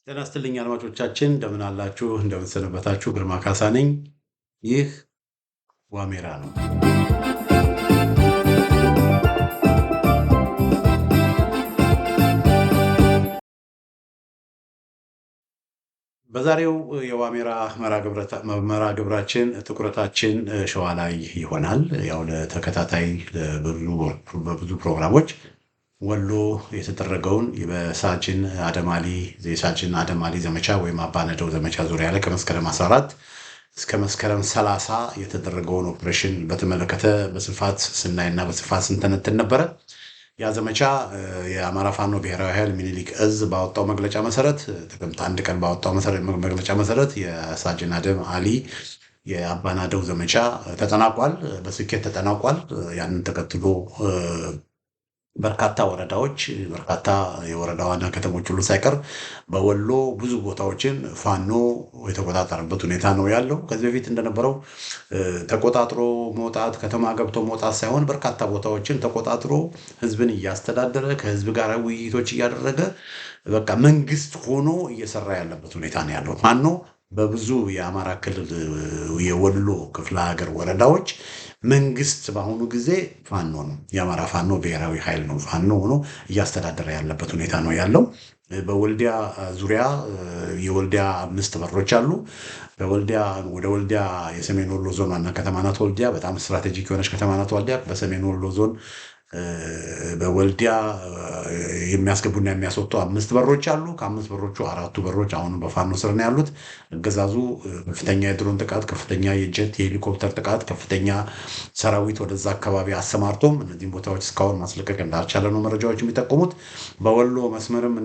ጤና ይስጥልኝ አድማጮቻችን፣ እንደምን አላችሁ? እንደምን ሰነበታችሁ? ግርማ ካሳ ነኝ። ይህ ዋሜራ ነው። በዛሬው የዋሜራ መርሃ ግብራችን ትኩረታችን ሸዋ ላይ ይሆናል። ያው ለተከታታይ በብዙ ፕሮግራሞች ወሎ የተደረገውን የሳጅን አደማሊ ዘመቻ ወይም አባነደው ዘመቻ ዙሪያ ላይ ከመስከረም 14 እስከ መስከረም 30 የተደረገውን ኦፕሬሽን በተመለከተ በስፋት ስናይና በስፋት ስንተነትን ነበረ። ያ ዘመቻ የአማራ ፋኖ ብሔራዊ ኃይል ሚኒሊክ እዝ ባወጣው መግለጫ መሰረት ጥቅምት 1 ቀን ባወጣው መግለጫ መሰረት የሳጅን አደም አሊ የአባናደው ዘመቻ ተጠናቋል፣ በስኬት ተጠናቋል። ያንን ተከትሎ በርካታ ወረዳዎች በርካታ የወረዳ ዋና ከተሞች ሁሉ ሳይቀር በወሎ ብዙ ቦታዎችን ፋኖ የተቆጣጠረበት ሁኔታ ነው ያለው። ከዚህ በፊት እንደነበረው ተቆጣጥሮ መውጣት ከተማ ገብቶ መውጣት ሳይሆን በርካታ ቦታዎችን ተቆጣጥሮ ህዝብን እያስተዳደረ ከህዝብ ጋር ውይይቶች እያደረገ በቃ መንግስት ሆኖ እየሰራ ያለበት ሁኔታ ነው ያለው። ፋኖ በብዙ የአማራ ክልል የወሎ ክፍለ ሀገር ወረዳዎች መንግስት በአሁኑ ጊዜ ፋኖ ነው፣ የአማራ ፋኖ ብሔራዊ ኃይል ነው፣ ፋኖ ሆኖ እያስተዳደረ ያለበት ሁኔታ ነው ያለው። በወልዲያ ዙሪያ የወልዲያ 5 በሮች አሉ። ወደ ወልዲያ የሰሜን ወሎ ዞን ዋና ከተማ ናት። ወልዲያ በጣም ስትራቴጂክ የሆነች ከተማ ናት። ወልዲያ በሰሜን ወሎ ዞን በወልዲያ የሚያስገቡና የሚያስወጡ 5 በሮች አሉ። ከ5 በሮቹ 4ቱ በሮች አሁንም በፋኖ ስር ነው ያሉት። አገዛዙ ከፍተኛ የድሮን ጥቃት፣ ከፍተኛ የጀት የሄሊኮፕተር ጥቃት፣ ከፍተኛ ሰራዊት ወደዛ አካባቢ አሰማርቶም እነዚህም ቦታዎች እስካሁን ማስለቀቅ እንዳልቻለ ነው መረጃዎች የሚጠቁሙት። በወሎ መስመርም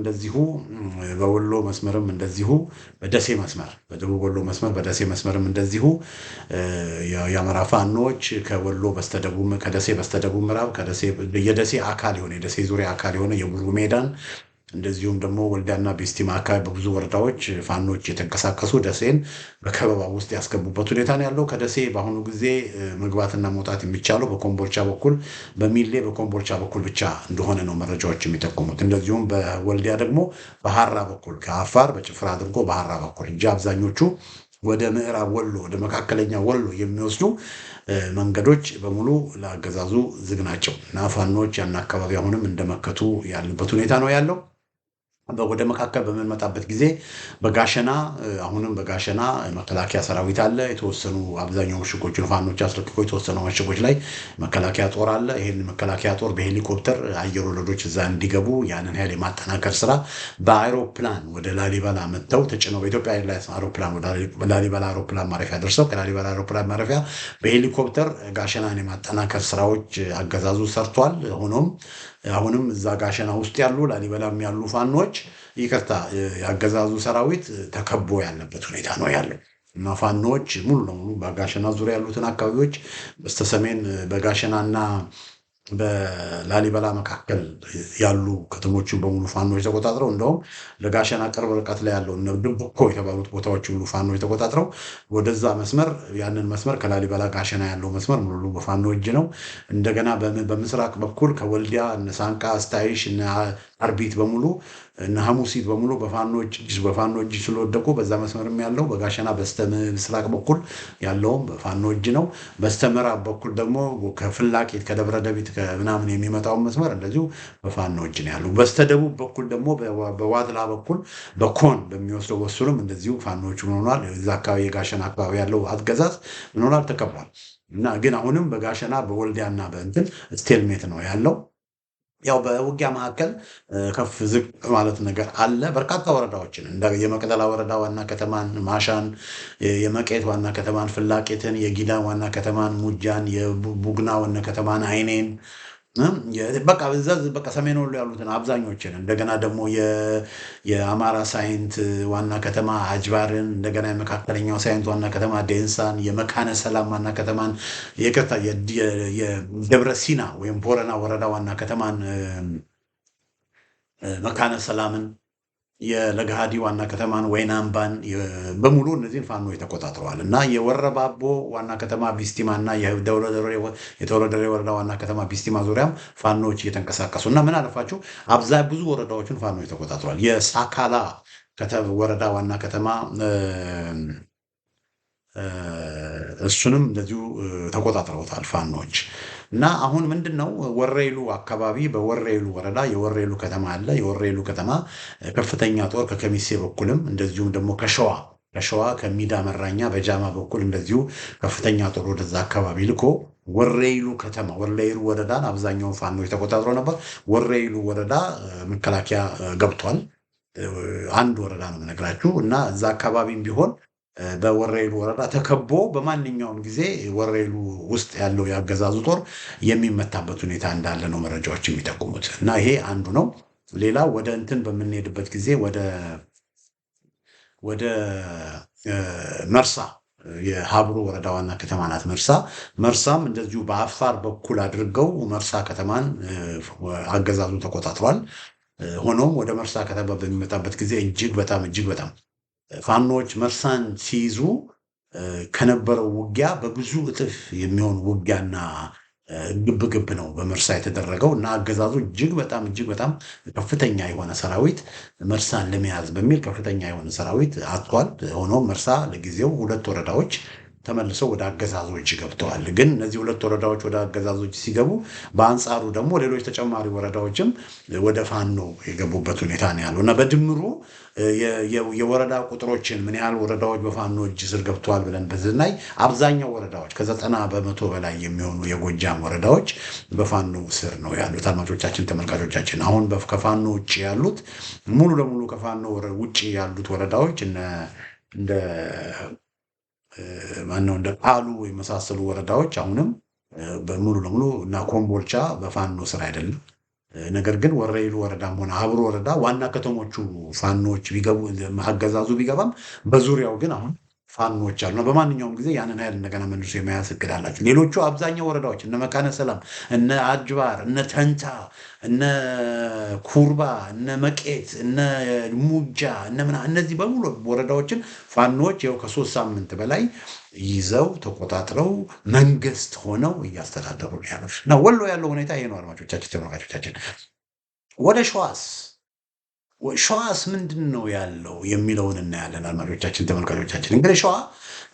እንደዚሁ በደሴ መስመር በደቡብ ወሎ መስመር በደሴ መስመርም እንደዚሁ የአማራ ፋኖች ከወሎ በስተደቡብ ከደሴ በስተደቡብ ምዕራብ የደሴ አካል የሆነ የደሴ ዙሪያ አካል የሆነ የቡሩ ሜዳን እንደዚሁም ደግሞ ወልዲያና ቤስቲማ አካባቢ በብዙ ወረዳዎች ፋኖች የተንቀሳቀሱ ደሴን በከበባ ውስጥ ያስገቡበት ሁኔታ ነው ያለው። ከደሴ በአሁኑ ጊዜ መግባትና መውጣት የሚቻለው በኮምቦልቻ በኩል በሚሌ በኮምቦልቻ በኩል ብቻ እንደሆነ ነው መረጃዎች የሚጠቁሙት። እንደዚሁም በወልዲያ ደግሞ በሐራ በኩል ከአፋር በጭፍራ አድርጎ በሐራ በኩል እንጂ አብዛኞቹ ወደ ምዕራብ ወሎ ወደ መካከለኛ ወሎ የሚወስዱ መንገዶች በሙሉ ለአገዛዙ ዝግ ናቸው እና ፋኖች ያን አካባቢ አሁንም እንደመከቱ ያለበት ሁኔታ ነው ያለው። ወደ መካከል በምንመጣበት ጊዜ በጋሸና አሁንም በጋሸና መከላከያ ሰራዊት አለ። የተወሰኑ አብዛኛው ምሽጎችን ፋኖች አስለቅቆ የተወሰኑ ምሽጎች ላይ መከላከያ ጦር አለ። ይህን መከላከያ ጦር በሄሊኮፕተር አየር ወለዶች እዛ እንዲገቡ ያንን ኃይል የማጠናከር ስራ በአይሮፕላን ወደ ላሊበላ መጥተው ተጭነው በኢትዮጵያ ኤርላይንስ አውሮፕላን ወደ ላሊበላ አውሮፕላን ማረፊያ ደርሰው ከላሊበላ አውሮፕላን ማረፊያ በሄሊኮፕተር ጋሸናን የማጠናከር ስራዎች አገዛዙ ሰርቷል። አሁንም እዛ ጋሸና ውስጥ ያሉ ላሊበላም ያሉ ፋኖች የአገዛዙ ሰራዊት ተከቦ ያለበት ሁኔታ ነው ያለው እና ፋኖች ሙሉ ለሙሉ በጋሸና ዙሪያ ያሉትን አካባቢዎች በስተሰሜን በጋሸናና በላሊበላ መካከል ያሉ ከተሞችን በሙሉ ፋኖች ተቆጣጥረው እንደውም ለጋሸና ቅርብ ርቀት ላይ ያለው ድብኮ የተባሉት ቦታዎች ሁሉ ፋኖች ተቆጣጥረው ወደዛ መስመር ያንን መስመር ከላሊበላ ጋሸና ያለው መስመር ሙሉ በፋኖ እጅ ነው። እንደገና በምስራቅ በኩል ከወልዲያ ሳንቃ፣ ስታይሽ እና አርቢት በሙሉ እና ሐሙሲት በሙሉ በፋኖ እጅ ስለወደቁ በዛ መስመርም ያለው በጋሸና በስተምስራቅ በኩል ያለውም በፋኖ እጅ ነው። በስተምዕራብ በኩል ደግሞ ከፍላቂት ከደብረ ደቢት ምናምን የሚመጣውን መስመር እንደዚሁ በፋኖ እጅ ነው ያለው። በስተደቡብ በኩል ደግሞ በዋድላ በኩል በኮን በሚወስደው ወሱንም እንደዚሁ ፋኖቹ ምን ሆኗል? እዛ አካባቢ የጋሸና አካባቢ ያለው አገዛዝ ምን ሆኗል? ተከቧል። እና ግን አሁንም በጋሸና በወልዲያና በእንትን ስቴልሜት ነው ያለው። ያው በውጊያ መካከል ከፍ ዝቅ ማለት ነገር አለ። በርካታ ወረዳዎችን እንደ የመቅደላ ወረዳ ዋና ከተማን ማሻን፣ የመቄት ዋና ከተማን ፍላቄትን፣ የጊዳን ዋና ከተማን ሙጃን፣ የቡግና ዋና ከተማን አይኔን በቃ ሰሜን ወሎ ያሉትን አብዛኞችን እንደገና ደግሞ የአማራ ሳይንት ዋና ከተማ አጅባርን እንደገና የመካከለኛው ሳይንት ዋና ከተማ ዴንሳን የመካነ ሰላም ዋና ከተማን የደብረ ሲና ወይም ቦረና ወረዳ ዋና ከተማን መካነ ሰላምን የለገሃዲ ዋና ከተማን ወይናምባን በሙሉ እነዚህን ፋኖች ተቆጣጥረዋል እና የወረባቦ ዋና ከተማ ቢስቲማ እና የተወረደሬ ወረዳ ዋና ከተማ ቢስቲማ ዙሪያም ፋኖች እየተንቀሳቀሱ እና ምን አለፋችሁ ብዙ ወረዳዎችን ፋኖች ተቆጣጥረዋል። የሳካላ ወረዳ ዋና ከተማ እሱንም እንደዚሁ ተቆጣጥረውታል ፋኖች። እና አሁን ምንድነው ወሬሉ አካባቢ በወሬሉ ወረዳ የወሬሉ ከተማ አለ። የወሬሉ ከተማ ከፍተኛ ጦር ከከሚሴ በኩልም እንደዚሁም ደግሞ ከሸዋ ከሚዳ መራኛ በጃማ በኩል እንደዚሁ ከፍተኛ ጦር ወደዛ አካባቢ ልኮ ወሬሉ ከተማ ወሬሉ ወረዳን አብዛኛውን ፋኖች ተቆጣጥሮ ነበር። ወሬሉ ወረዳ መከላከያ ገብቷል። አንድ ወረዳ ነው የምነግራችሁ። እና እዛ አካባቢም ቢሆን በወሬሉ ወረዳ ተከቦ በማንኛውም ጊዜ ወሬሉ ውስጥ ያለው የአገዛዙ ጦር የሚመታበት ሁኔታ እንዳለ ነው መረጃዎች የሚጠቁሙት። እና ይሄ አንዱ ነው። ሌላ ወደ እንትን በምንሄድበት ጊዜ ወደ መርሳ የሀብሩ ወረዳ ዋና ከተማ ናት መርሳም እንደዚሁ በአፋር በኩል አድርገው መርሳ ከተማን አገዛዙ ተቆጣጥሯል። ሆኖም ወደ መርሳ ከተማ በሚመጣበት ጊዜ እጅግ በጣም ፋኖች መርሳን ሲይዙ ከነበረው ውጊያ በብዙ እጥፍ የሚሆን ውጊያና ግብግብ ነው በመርሳ የተደረገው። እና አገዛዙ እጅግ በጣም ከፍተኛ የሆነ ሰራዊት መርሳን ለመያዝ በሚል ከፍተኛ የሆነ ሰራዊት አጥቷል። ሆኖም መርሳ ለጊዜው 2 ወረዳዎች ተመልሰው ወደ አገዛዞች ገብተዋል። ግን እነዚህ 2 ወረዳዎች ወደ አገዛዞች ሲገቡ በአንጻሩ ደግሞ ሌሎች ተጨማሪ ወረዳዎችም ወደ ፋኖ የገቡበት ሁኔታ ነው ያለው። እና በድምሩ የወረዳ ቁጥሮችን ምን ያህል ወረዳዎች በፋኖ እጅ ስር ገብተዋል ብለን በዝናይ አብዛኛው ወረዳዎች ከ90% በላይ የሚሆኑ የጎጃም ወረዳዎች በፋኖ ስር ነው ያሉት። አድማጮቻችን፣ ተመልካቾቻችን አሁን ከፋኖ ውጭ ያሉት ሙሉ ለሙሉ ከፋኖ ውጭ ያሉት ወረዳዎች እንደ ቃሉ የመሳሰሉ ወረዳዎች አሁንም በሙሉ ለሙሉ እና ኮምቦልቻ በፋኖ ስር አይደለም። ነገር ግን ወሬሉ ወረዳም ሆነ ሀብሩ ወረዳ ዋና ከተሞቹ ፋኖች ቢገቡ አገዛዙ ቢገባም በዙሪያው ግን አሁን ፋኖች አሉ። በማንኛውም ጊዜ ያንን ኃይል እንደገና መልሶ የመያዝ እቅድ አላቸው። ሌሎቹ አብዛኛው ወረዳዎች እነ መካነ ሰላም፣ እነ አጅባር፣ እነ ተንታ፣ እነ ኩርባ፣ እነ መቄት፣ እነ ሙጃ፣ እነዚህ በሙሉ ወረዳዎችን ፋኖች ይኸው ከ3 ሳምንት በላይ ይዘው ተቆጣጥረው መንግስት ሆነው እያስተዳደሩ ያሉት እና ወሎ ያለው ሁኔታ ይሄ ነው። አድማጮቻችን፣ ተመልካቾቻችን ወደ ሸዋስ ምንድን ነው ያለው የሚለውን እናያለን። አድማጮቻችን፣ ተመልካቾቻችን እንግዲህ ሸዋ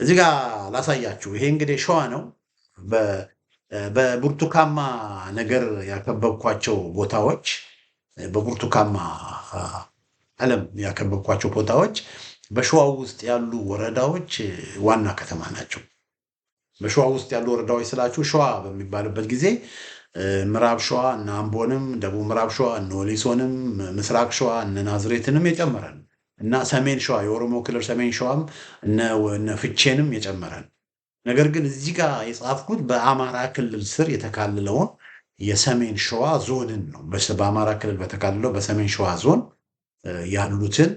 እዚህ ጋር ላሳያችሁ። ይሄ እንግዲህ ሸዋ ነው። በብርቱካማ ነገር ያከበብኳቸው ቦታዎች በብርቱካማ ቀለም ያከበብኳቸው ቦታዎች በሸዋ ውስጥ ያሉ ወረዳዎች ዋና ከተማ ናቸው። በሸዋ ውስጥ ያሉ ወረዳዎች ስላችሁ ሸዋ በሚባልበት ጊዜ ምዕራብ ሸዋ እነ አምቦንም፣ ደቡብ ምዕራብ ሸዋ እነ ወሊሶንም፣ ምስራቅ ሸዋ እነ ናዝሬትንም የጨመረን እና ሰሜን ሸዋ የኦሮሞ ክልል ሰሜን ሸዋም እነ ፍቼንም የጨመረን። ነገር ግን እዚህ ጋር የጻፍኩት በአማራ ክልል ስር የተካለለውን የሰሜን ሸዋ ዞንን ነው። በአማራ ክልል በተካለለው በሰሜን ሸዋ ዞን ያሉትን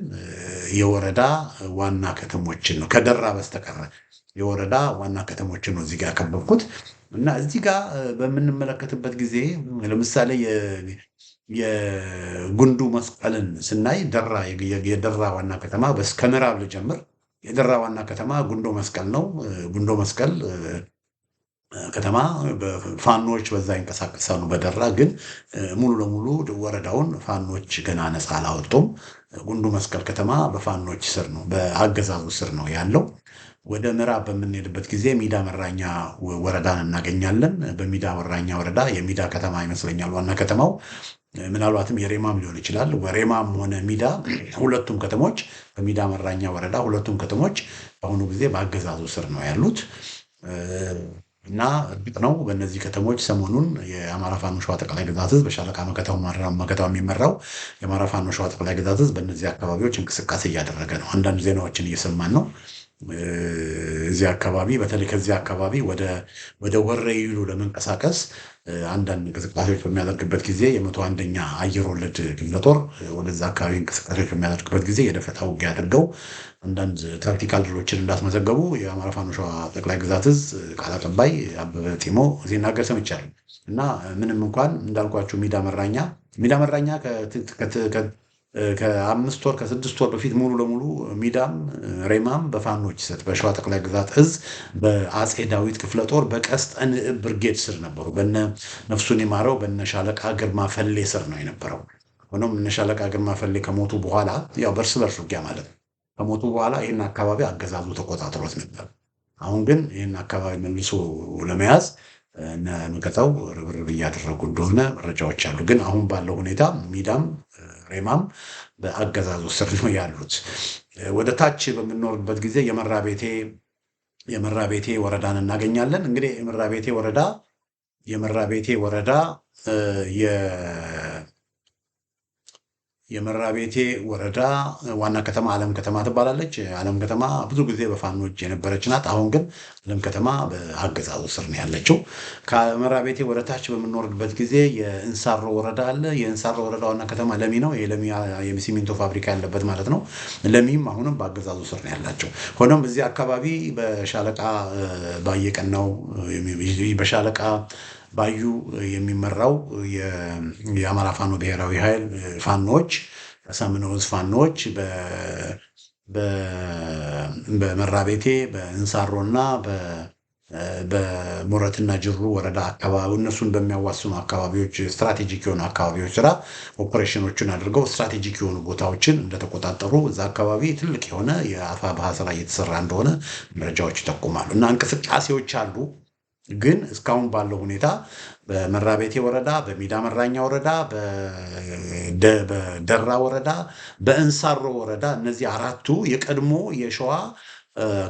የወረዳ ዋና ከተሞችን ነው ከደራ በስተቀረ የወረዳ ዋና ከተሞችን ነው እዚህ ጋር ያከበብኩት። እና እዚህ ጋር በምንመለከትበት ጊዜ ለምሳሌ የጉንዱ መስቀልን ስናይ የደራ ዋና ከተማ ከምዕራብ ልጀምር። የደራ ዋና ከተማ ጉንዶ መስቀል ነው። ጉንዶ መስቀል ከተማ ፋኖች በዛ ይንቀሳቀሳሉ። በደራ ግን ሙሉ ለሙሉ ወረዳውን ፋኖች ገና ነፃ አላወጡም። ጉንዱ መስቀል ከተማ በፋኖች ስር ነው፣ በአገዛዙ ስር ነው ያለው። ወደ ምዕራብ በምንሄድበት ጊዜ ሚዳ መራኛ ወረዳን እናገኛለን። በሚዳ መራኛ ወረዳ የሚዳ ከተማ ይመስለኛል ዋና ከተማው፣ ምናልባትም የሬማም ሊሆን ይችላል። ሬማም ሆነ ሚዳ ሁለቱም ከተሞች በሚዳ መራኛ ወረዳ ሁለቱም ከተሞች በአሁኑ ጊዜ በአገዛዙ ስር ነው ያሉት። እና እርግጥ ነው በእነዚህ ከተሞች ሰሞኑን የአማራ ፋኖ ሸዋ ጠቅላይ ግዛት ህዝብ በሻለቃ መከታው የሚመራው የአማራ ፋኖ ሸዋ ጠቅላይ ግዛት ህዝብ በእነዚህ አካባቢዎች እንቅስቃሴ እያደረገ ነው። አንዳንድ ዜናዎችን እየሰማን ነው። እዚህ አካባቢ በተለይ ከዚህ አካባቢ ወደ ወረኢሉ ለመንቀሳቀስ አንዳንድ እንቅስቃሴዎች በሚያደርግበት ጊዜ የ101ኛ አየር ወለድ ክፍለ ጦር ወደዛ አካባቢ እንቅስቃሴዎች በሚያደርግበት ጊዜ የደፈጣ ውጊያ አድርገው አንዳንድ ታክቲካል ድሎችን እንዳስመዘገቡ የአማራ ፋኖ ሸዋ ጠቅላይ ግዛት ዕዝ ቃል አቀባይ አበበ ጢሞ ሲናገር ሰምቻለሁ። እና ምንም እንኳን እንዳልኳቸው ሚዳ መራኛ ከ5 ወር ከ6 ወር በፊት ሙሉ ለሙሉ ሚዳም ሬማም በፋኖች ስር በሸዋ ጠቅላይ ግዛት ዕዝ በአጼ ዳዊት ክፍለ ጦር በቀስተ ንዕብ ብርጌድ ስር ነበሩ። በነ ነፍሱን የማረው በነ ሻለቃ ግርማ ፈሌ ስር ነው የነበረው። ሆኖም እነ ሻለቃ ግርማ ፈሌ ከሞቱ በኋላ ያው በእርስ በርስ ውጊያ ማለት ነው ከሞቱ በኋላ ይህን አካባቢ አገዛዙ ተቆጣጥሮት ነበር። አሁን ግን ይህን አካባቢ መልሶ ለመያዝ እነ ምከታው ርብርብ እያደረጉ እንደሆነ መረጃዎች አሉ። ግን አሁን ባለው ሁኔታ ሚዳም ሬማም በአገዛዙ ስር ነው ያሉት። ወደ ታች በምንኖርበት ጊዜ የመራቤቴ ወረዳን እናገኛለን። እንግዲህ የመራቤቴ ወረዳ የመራቤቴ ወረዳ ዋና ከተማ አለም ከተማ ትባላለች። አለም ከተማ ብዙ ጊዜ በፋኖች የነበረች ናት። አሁን ግን አለም ከተማ በአገዛዙ ስር ነው ያለችው። ከመራቤቴ ወደ ታች በምንወርድበት ጊዜ የእንሳሮ ወረዳ አለ። የእንሳሮ ወረዳ ዋና ከተማ ለሚ ነው። የለሚ የሲሚንቶ ፋብሪካ ያለበት ማለት ነው። ለሚም አሁንም በአገዛዙ ስር ነው ያላቸው። ሆኖም እዚህ አካባቢ በሻለቃ ባየቀናው በሻለቃ ባዩ የሚመራው የአማራ ፋኖ ብሔራዊ ኃይል ፋኖች ሰምነውዝ ፋኖች በመራቤቴ በእንሳሮና በሞረትና ጅሩ ወረዳ አካባቢ እነሱን በሚያዋስኑ አካባቢዎች ስትራቴጂክ የሆኑ አካባቢዎች ስራ ኦፕሬሽኖችን አድርገው ስትራቴጂክ የሆኑ ቦታዎችን እንደተቆጣጠሩ እዛ አካባቢ ትልቅ የሆነ የአፋብኃ ስራ እየተሰራ እንደሆነ መረጃዎች ይጠቁማሉ። እና እንቅስቃሴዎች አሉ። ግን እስካሁን ባለው ሁኔታ በመራቤቴ ወረዳ፣ በሚዳ መራኛ ወረዳ፣ በደራ ወረዳ፣ በእንሳሮ ወረዳ እነዚህ አራቱ የቀድሞ የሸዋ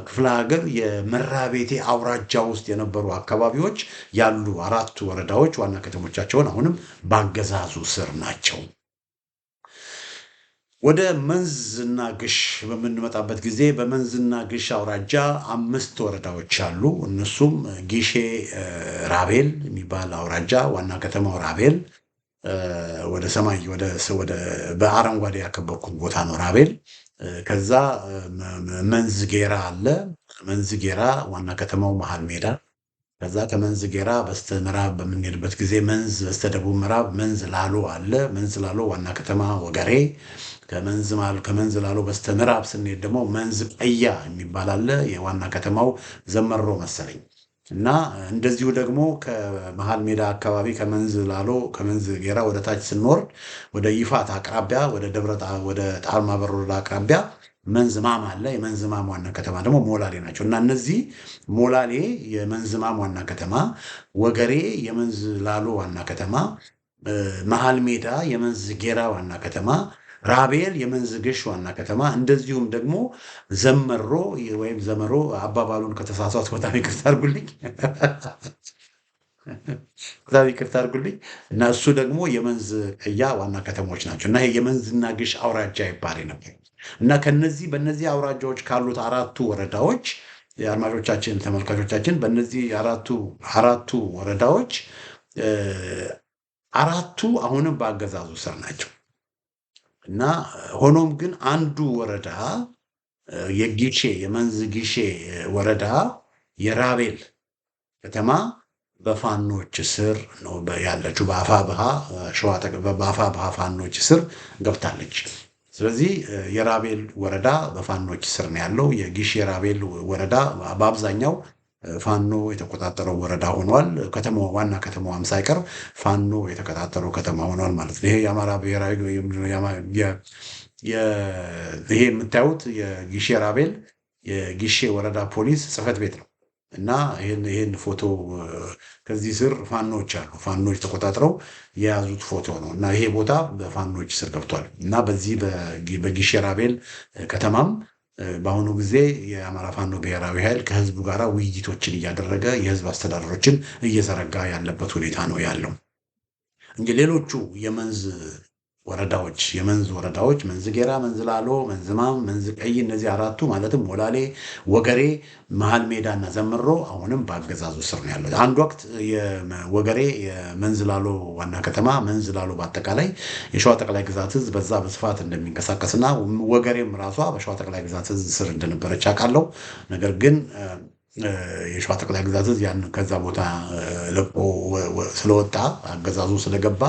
ክፍለ ሀገር የመራቤቴ አውራጃ ውስጥ የነበሩ አካባቢዎች ያሉ አራቱ ወረዳዎች ዋና ከተሞቻቸውን አሁንም በአገዛዙ ስር ናቸው። ወደ መንዝና ግሽ በምንመጣበት ጊዜ በመንዝና ግሽ አውራጃ 5 ወረዳዎች አሉ። እነሱም ጊሼ ራቤል የሚባል አውራጃ ዋና ከተማው ራቤል ወደ ሰማይ ወደ በአረንጓዴ ያከበኩት ቦታ ነው ራቤል። ከዛ መንዝ ጌራ አለ። መንዝ ጌራ ዋና ከተማው መሃል ሜዳ። ከዛ ከመንዝ ጌራ በስተ ምዕራብ በምንሄድበት ጊዜ መንዝ በስተ ደቡብ ምዕራብ መንዝ ላሎ አለ። መንዝ ላሎ ዋና ከተማ ወገሬ። ከመንዝ ላሎ በስተ ምዕራብ ስንሄድ ደግሞ መንዝ ቀያ የሚባል አለ። የዋና ከተማው ዘመሮ መሰለኝ። እና እንደዚሁ ደግሞ ከመሃል ሜዳ አካባቢ ከመንዝ ላሎ ከመንዝ ጌራ ወደ ታች ስንወርድ ወደ ይፋት አቅራቢያ ወደ ጣርማ በር ወረዳ አቅራቢያ መንዝ ማም አለ። የመንዝ ማም ዋና ከተማ ደግሞ ሞላሌ ናቸው። እና እነዚህ ሞላሌ የመንዝ ማም ዋና ከተማ፣ ወገሬ የመንዝ ላሎ ዋና ከተማ፣ መሃል ሜዳ የመንዝ ጌራ ዋና ከተማ፣ ራቤል የመንዝ ግሽ ዋና ከተማ፣ እንደዚሁም ደግሞ ዘመሮ ወይም ዘመሮ አባባሉን ከተሳሳትኩ በጣም ይቅርታ አድርጉልኝ እና እሱ ደግሞ የመንዝ ቀያ ዋና ከተሞች ናቸው። እና የመንዝና ግሽ አውራጃ ይባል ነበር። እና በእነዚህ አውራጃዎች ካሉት አራቱ ወረዳዎች የአድማጮቻችን ተመልካቾቻችን በእነዚህ አራቱ ወረዳዎች አራቱ አሁንም በአገዛዙ ስር ናቸው። እና ሆኖም ግን አንዱ ወረዳ የመንዝ ጊሼ ወረዳ የራቤል ከተማ በፋኖች ስር ነው ያለችው። በአፋብኃ ፋኖች ስር ገብታለች። ስለዚህ የራቤል ወረዳ በፋኖች ስር ነው ያለው። የጊሼ ራቤል ወረዳ በአብዛኛው ፋኖ የተቆጣጠረው ወረዳ ሆኗል። ዋና ከተማዋም ሳይቀር ፋኖ የተቆጣጠረው ከተማ ሆኗል ማለት ነው። ይሄ የአማራ ብሔራዊ ይሄ የምታዩት የጊሼ ራቤል የጊሼ ወረዳ ፖሊስ ጽሕፈት ቤት ነው። እና ይህን ፎቶ ከዚህ ስር ፋኖች አሉ። ፋኖች ተቆጣጥረው የያዙት ፎቶ ነው። እና ይሄ ቦታ በፋኖች ስር ገብቷል። እና በዚህ በጊሼ ራቤል ከተማም በአሁኑ ጊዜ የአማራ ፋኖ ብሔራዊ ኃይል ከህዝቡ ጋር ውይይቶችን እያደረገ የህዝብ አስተዳደሮችን እየዘረጋ ያለበት ሁኔታ ነው ያለው። እንግዲህ ሌሎቹ የመንዝ ወረዳዎች መንዝ ጌራ፣ መንዝ ላሎ፣ መንዝ ማም፣ መንዝ ቀይ እነዚህ አራቱ ማለትም ሞላሌ፣ ወገሬ፣ መሃል ሜዳና ዘመሮ አሁንም በአገዛዙ ስር ነው ያለው። አንድ ወቅት ወገሬ የመንዝ ላሎ ዋና ከተማ መንዝ ላሎ በአጠቃላይ የሸዋ ጠቅላይ ግዛት እዝ በዛ በስፋት እንደሚንቀሳቀስና ወገሬም ራሷ በሸዋ ጠቅላይ ግዛት እዝ ስር እንደነበረች አውቃለሁ። ነገር ግን የሸዋ ጠቅላይ ግዛት እዝ ያን ከዛ ቦታ ለቆ ስለወጣ አገዛዙ ስለገባ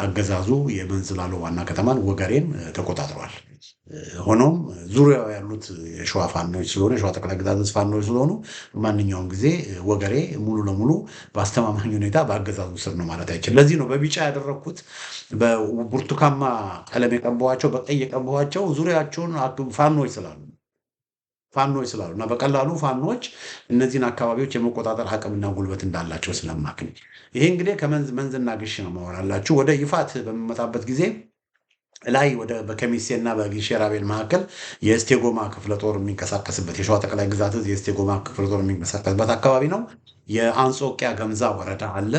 አገዛዙ የመንዝ ላሎ ዋና ከተማን ወገሬን ተቆጣጥሯል። ሆኖም ዙሪያው ያሉት የሸዋ ፋኖች ስለሆኑ የሸዋ ጠቅላይ ግዛት ዕዝ ፋኖች ስለሆኑ ማንኛውም ጊዜ ወገሬ ሙሉ ለሙሉ በአስተማማኝ ሁኔታ በአገዛዙ ስር ነው ማለት አይችልም። ለዚህ ነው በቢጫ ያደረግኩት። በብርቱካማ ቀለም የቀባኋቸው፣ በቀይ የቀባኋቸው ዙሪያቸውን ፋኖች ስላሉ እና በቀላሉ ፋኖች እነዚህን አካባቢዎች የመቆጣጠር አቅምና ጉልበት እንዳላቸው ስለማክኝ። ይሄ እንግዲህ ከመንዝና ግሽ ነው ማወራላችሁ። ወደ ይፋት በሚመጣበት ጊዜ ላይ ወደ በከሚሴና በጊሼ ራቤል መካከል የእስቴጎማ ክፍለ ጦር የሚንቀሳቀስበት የሸዋ ጠቅላይ ግዛት ዕዝ የእስቴጎማ ክፍለ ጦር የሚንቀሳቀስበት አካባቢ ነው። የአንጾቂያ ገምዛ ወረዳ አለ፣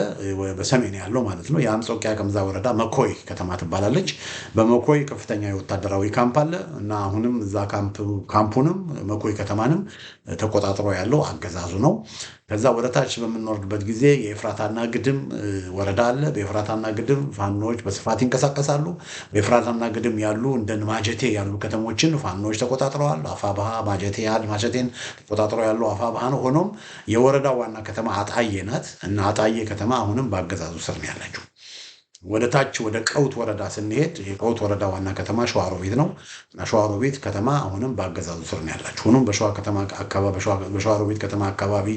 በሰሜን ያለው ማለት ነው። የአንጾቂያ ገምዛ ወረዳ መኮይ ከተማ ትባላለች። በመኮይ ከፍተኛ የወታደራዊ ካምፕ አለ እና አሁንም እዛ ካምፑንም መኮይ ከተማንም ተቆጣጥሮ ያለው አገዛዙ ነው። ከዛ ወደ ታች በምንወርድበት ጊዜ የኤፍራታና ግድም ወረዳ አለ። በኤፍራታና ግድም ፋኖች በስፋት ይንቀሳቀሳሉ። በኤፍራታና ግድም ያሉ እንደ ማጀቴ ያሉ ከተሞችን ፋኖች ተቆጣጥረዋል። አፋብሃ ማጀቴን ተቆጣጥሮ ያለው አፋብሃ ነው። ሆኖም የወረዳው ዋና ከተማ አጣዬ ናት እና አጣዬ ከተማ አሁንም በአገዛዙ ስር ነው ያለችው። ወደ ታች ወደ ቀውት ወረዳ ስንሄድ የቀውት ወረዳ ዋና ከተማ ሸዋሮቢት ነው እና ሸዋሮቢት ከተማ አሁንም በአገዛዙ ስር ነው ያላችሁ። ሆኖም በሸዋሮቢት ከተማ አካባቢ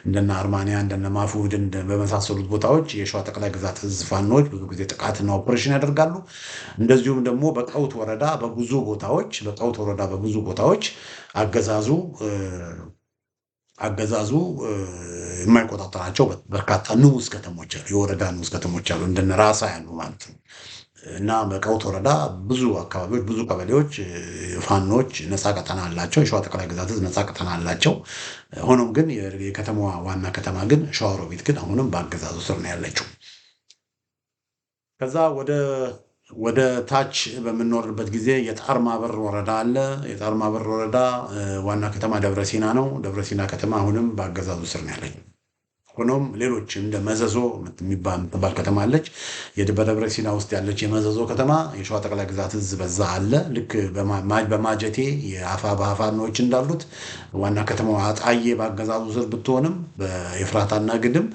እንደነ አርማንያ እንደነ ማፉድን በመሳሰሉት ቦታዎች የሸዋ ጠቅላይ ግዛት ዕዝ ፋኖች ብዙ ጊዜ ጥቃትና ኦፕሬሽን ያደርጋሉ። እንደዚሁም ደግሞ በቀውት ወረዳ በብዙ ቦታዎች አገዛዙ የማይቆጣጠራቸው በርካታ ንዑስ ከተሞች አሉ፣ የወረዳ ንዑስ ከተሞች አሉ፣ እንደነ ራሳ ያሉ ማለት ነው። እና በቀውት ወረዳ ብዙ አካባቢዎች ብዙ ቀበሌዎች ፋኖች ነፃ ቀጠና አላቸው። የሸዋ ጠቅላይ ግዛት ዕዝ ነፃ ቀጠና አላቸው። ሆኖም ግን የከተማዋ ዋና ከተማ ግን ሸዋሮቢት ግን አሁንም በአገዛዙ ስር ነው ያለችው። ከዛ ወደ ታች በምንወርድበት ጊዜ የጣርማበር ወረዳ አለ። የጣርማበር ወረዳ ዋና ከተማ ደብረሲና ነው። ደብረሲና ከተማ አሁንም በአገዛዙ ስር ነው ያለችው። ሆኖም ሌሎች እንደ መዘዞ የምትባል ከተማ አለች። በደብረ ሲና ውስጥ ያለች የመዘዞ ከተማ የሸዋ ጠቅላይ ግዛት ዕዝ በዛ አለ። ልክ በማጀቴ የአፋብኃ ፋኖች እንዳሉት ዋና ከተማዋ አጣዬ በአገዛዙ ስር ብትሆንም በኤፍራታና ግድም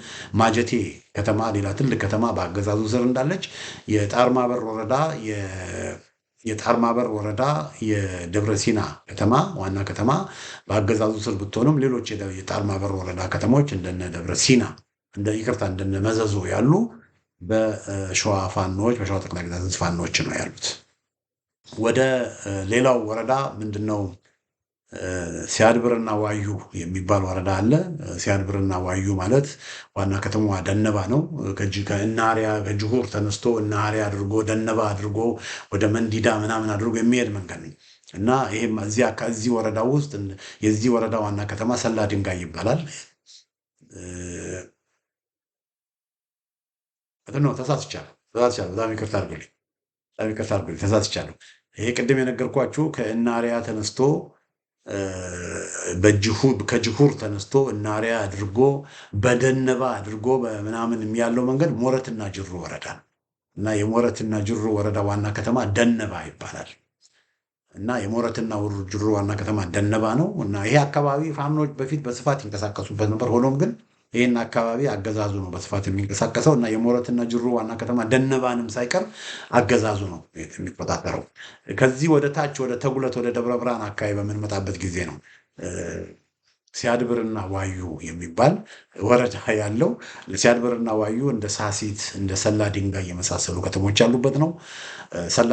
ማጀቴ ከተማ ሌላ ትልቅ ከተማ በአገዛዙ ስር እንዳለች የጣርማበር ወረዳ የደብረ ሲና ከተማ ዋና ከተማ በአገዛዙ ስር ብትሆንም ሌሎች የጣርማበር ወረዳ ከተሞች እንደነ ደብረ ሲና እንደነ መዘዞ ያሉ በሸዋ ጠቅላይ ግዛት ዕዝ ፋኖች ነው ያሉት። ወደ ሌላው ወረዳ ምንድነው? ሲያድብርና ዋዩ የሚባል ወረዳ አለ። ሲያድብርና ዋዩ ማለት ዋና ከተማዋ ደነባ ነው። ከእናሪያ ከጅሁር ተነስቶ እናሪያ አድርጎ ደነባ አድርጎ ወደ መንዲዳ ምናምን አድርጎ የሚሄድ መንገድ ነው እና ይሄም እዚህ ወረዳ ውስጥ የዚህ ወረዳ ዋና ከተማ ሰላ ድንጋይ ይባላል። ተሳስቻለሁ። በጣም ይቅርታ አድርጉልኝ። ተሳስቻለሁ። ይሄ ቅድም የነገርኳችሁ ከእናሪያ ተነስቶ ከጅሁር ተነስቶ እናሪያ አድርጎ በደነባ አድርጎ በምናምን ያለው መንገድ ሞረትና ጅሩ ወረዳ ነው እና የሞረትና ጅሩ ወረዳ ዋና ከተማ ደነባ ይባላል እና የሞረትና ጅሩ ዋና ከተማ ደነባ ነው እና ይሄ አካባቢ ፋኖች በፊት በስፋት ይንቀሳቀሱበት ነበር። ሆኖም ግን ይህን አካባቢ አገዛዙ ነው በስፋት የሚንቀሳቀሰው እና የሞረትና ጅሩ ዋና ከተማ ደነባንም ሳይቀር አገዛዙ ነው የሚቆጣጠረው። ከዚህ ወደ ታች ወደ ተጉለት ወደ ደብረ ብርሃን አካባቢ በምንመጣበት ጊዜ ነው ሲያድብርና ዋዩ የሚባል ወረዳ ያለው። ሲያድብርና ዋዩ እንደ ሳሲት እንደ ሰላ ድንጋይ የመሳሰሉ ከተሞች ያሉበት ነው። ሰላ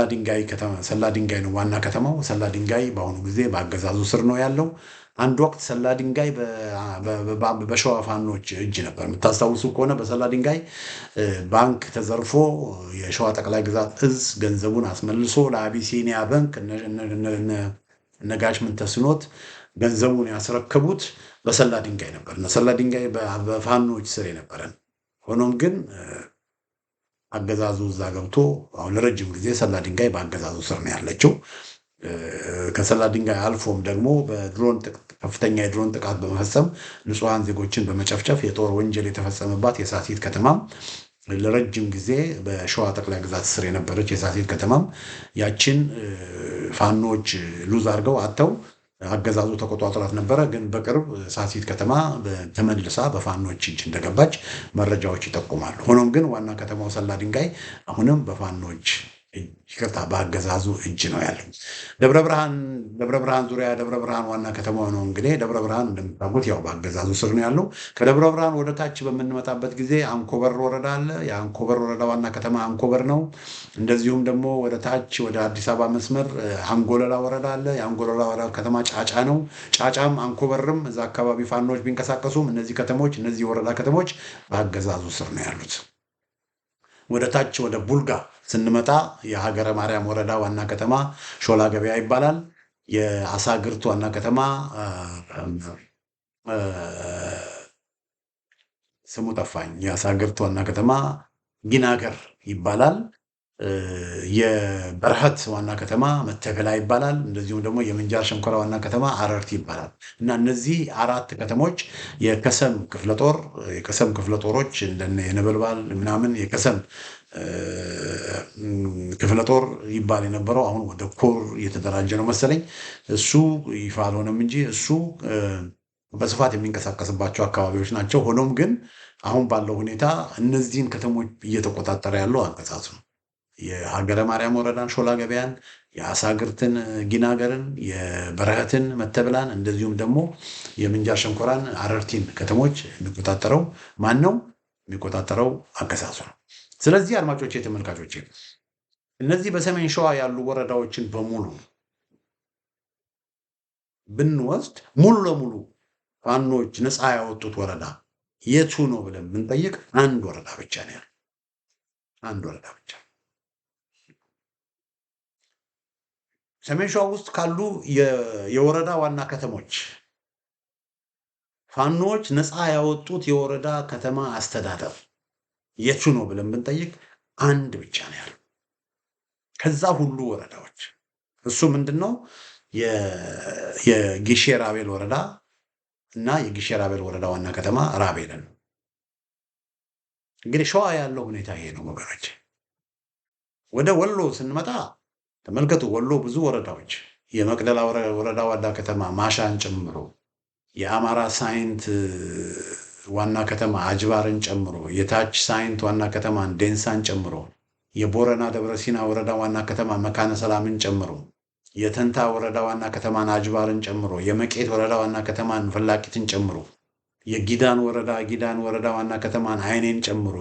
ድንጋይ ነው ዋና ከተማው። ሰላ ድንጋይ በአሁኑ ጊዜ በአገዛዙ ስር ነው ያለው። አንድ ወቅት ሰላ ድንጋይ በሸዋ ፋኖች እጅ ነበር። የምታስታውሱ ከሆነ በሰላ ድንጋይ ባንክ ተዘርፎ የሸዋ ጠቅላይ ግዛት ዕዝ ገንዘቡን አስመልሶ ለአቢሲኒያ ባንክ ነጋሽ ምንተስኖት ገንዘቡን ያስረከቡት በሰላ ድንጋይ ነበር። ሰላ ድንጋይ በፋኖች ስር የነበረን። ሆኖም ግን አገዛዙ እዛ ገብቶ አሁን ለረጅም ጊዜ ሰላ ድንጋይ በአገዛዙ ስር ነው ያለችው። ከሰላ ድንጋይ አልፎም ደግሞ ከፍተኛ የድሮን ጥቃት በመፈጸም ንጹሐን ዜጎችን በመጨፍጨፍ የጦር ወንጀል የተፈጸመባት የሳሲት ከተማም ለረጅም ጊዜ በሸዋ ጠቅላይ ግዛት ስር የነበረች የሳሲት ከተማም ያችን ፋኖች ሉዝ አድርገው አጥተው አገዛዙ ተቆጣጥሯት ነበረ። ግን በቅርብ ሳሲት ከተማ ተመልሳ በፋኖች እጅ እንደገባች መረጃዎች ይጠቁማሉ። ሆኖም ግን ዋና ከተማው ሰላ ድንጋይ አሁንም በፋኖች ይቅርታ በአገዛዙ እጅ ነው ያለው። ደብረ ብርሃን ዙሪያ ደብረ ብርሃን ዋና ከተማ ነው። እንግዲህ ደብረ ብርሃን እንደምታውቁት ያው በአገዛዙ ስር ነው ያለው። ከደብረ ብርሃን ወደ ታች በምንመጣበት ጊዜ አንኮበር ወረዳ አለ። የአንኮበር ወረዳ ዋና ከተማ አንኮበር ነው። እንደዚሁም ደግሞ ወደ ታች ወደ አዲስ አበባ መስመር አንጎለላ ወረዳ አለ። የአንጎለላ ወረዳ ከተማ ጫጫ ነው። ጫጫም አንኮበርም እዛ አካባቢ ፋኖች ቢንቀሳቀሱም እነዚህ ከተሞች እነዚህ ወረዳ ከተሞች በአገዛዙ ስር ነው ያሉት። ወደ ታች ወደ ቡልጋ ስንመጣ የሀገረ ማርያም ወረዳ ዋና ከተማ ሾላ ገበያ ይባላል። የአሳግርት ዋና ከተማ ስሙ ጠፋኝ። የአሳግርት ዋና ከተማ ጊናገር ይባላል። የበረሀት ዋና ከተማ መተገላ ይባላል። እንደዚሁም ደግሞ የምንጃር ሸንኮራ ዋና ከተማ አረርቲ ይባላል። እና እነዚህ አራት ከተሞች የከሰም ክፍለ ጦሮች እንደነ የነበልባል ምናምን የከሰም ክፍለ ጦር ይባል የነበረው አሁን ወደ ኮር እየተደራጀ ነው መሰለኝ። እሱ ይፋ አልሆነም እንጂ እሱ በስፋት የሚንቀሳቀስባቸው አካባቢዎች ናቸው። ሆኖም ግን አሁን ባለው ሁኔታ እነዚህን ከተሞች እየተቆጣጠረ ያለው አገዛዙ ነው። የሀገረ ማርያም ወረዳን ሾላ ገበያን፣ የአሳግርትን ጊናገርን፣ የበረሀትን መተብላን እንደዚሁም ደግሞ የምንጃር ሸንኮራን አረርቲን ከተሞች የሚቆጣጠረው ማን ነው? የሚቆጣጠረው አገዛዙ ነው። ስለዚህ አድማጮቼ፣ ተመልካቾቼ እነዚህ በሰሜን ሸዋ ያሉ ወረዳዎችን በሙሉ ብንወስድ ሙሉ ለሙሉ ፋኖች ነፃ ያወጡት ወረዳ የቱ ነው ብለን ብንጠይቅ አንድ ወረዳ ብቻ ነው ያለው። አንድ ወረዳ ብቻ። ሰሜን ሸዋ ውስጥ ካሉ የወረዳ ዋና ከተሞች ፋኖች ነፃ ያወጡት የወረዳ ከተማ አስተዳደር የቱ ነው ብለን ብንጠይቅ አንድ ብቻ ነው ያለው ከዛ ሁሉ ወረዳዎች። እሱ ምንድነው? የጊሼ ራቤል ወረዳ እና የጊሼ ራቤል ወረዳ ዋና ከተማ ራቤልን ነው። እንግዲህ ሸዋ ያለው ሁኔታ ይሄ ነው ወገኖች። ወደ ወሎ ስንመጣ ተመልከቱ። ወሎ ብዙ ወረዳዎች የመቅደላ ወረዳ ዋና ከተማ ማሻን ጨምሮ የአማራ ሳይንት ዋና ከተማ አጅባርን ጨምሮ የታች ሳይንት ዋና ከተማ ዴንሳን ጨምሮ የቦረና ደብረ ሲና ወረዳ ዋና ከተማ መካነ ሰላምን ጨምሮ የተንታ ወረዳ ዋና ከተማን አጅባርን ጨምሮ የመቄት ወረዳ ዋና ከተማን ፈላቂትን ጨምሮ የጊዳን ወረዳ ዋና ከተማን አይኔን ጨምሮ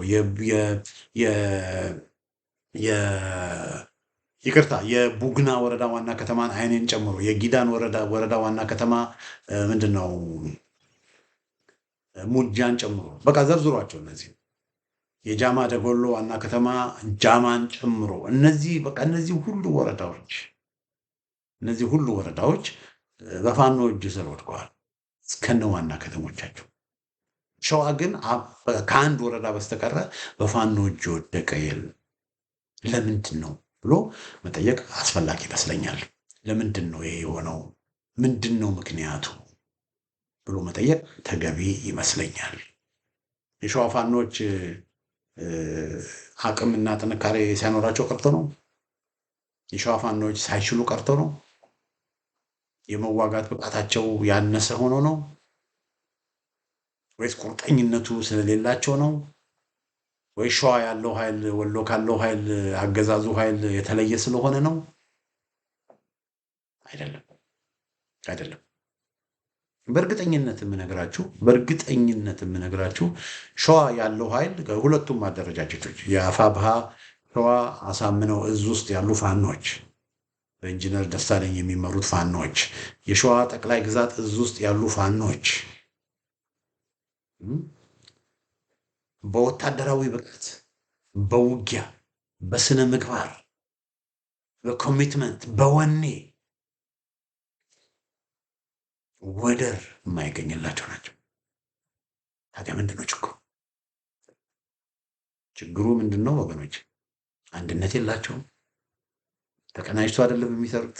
የቡግና ወረዳ ዋና ከተማን አይኔን ጨምሮ የጊዳን ወረዳ ዋና ከተማ ምንድነው ሙጃን ጨምሮ በቃ ዘርዝሯቸው። እነዚህ የጃማ ደጎሎ ዋና ከተማ ጃማን ጨምሮ እነዚህ ሁሉ ወረዳዎች በፋኖ እጅ ስር ወድቀዋል እስከነ ዋና ከተሞቻቸው። ሸዋ ግን ከአንድ ወረዳ በስተቀረ በፋኖ እጅ ወደቀ የለም። ለምንድን ነው ብሎ መጠየቅ አስፈላጊ ይመስለኛል። ለምንድን ነው ይሄ የሆነው? ምንድን ነው ምክንያቱ ብሎ መጠየቅ ተገቢ ይመስለኛል። የሸዋ ፋኖች አቅምና ጥንካሬ ሳይኖራቸው ቀርቶ ነው? የሸዋ ፋኖች ሳይችሉ ቀርቶ ነው? የመዋጋት ብቃታቸው ያነሰ ሆኖ ነው? ወይስ ቁርጠኝነቱ ስለሌላቸው ነው? ወይ ሸዋ ያለው ኃይል ወሎ ካለው ኃይል አገዛዙ ኃይል የተለየ ስለሆነ ነው? አይደለም። በእርግጠኝነት የምነግራችሁ ሸዋ ያለው ኃይል ከሁለቱም አደረጃጀቶች የአፋብሃ ሸዋ አሳምነው እዝ ውስጥ ያሉ ፋኖች፣ በኢንጂነር ደሳለኝ የሚመሩት ፋኖች፣ የሸዋ ጠቅላይ ግዛት እዝ ውስጥ ያሉ ፋኖች በወታደራዊ ብቃት፣ በውጊያ፣ በስነ ምግባር፣ በኮሚትመንት፣ በወኔ ወደር የማይገኝላቸው ናቸው። ታዲያ ምንድነው ችግሩ? ችግሩ ምንድነው ወገኖች? አንድነት የላቸውም። ተቀናጅቶ አይደለም የሚሰሩት።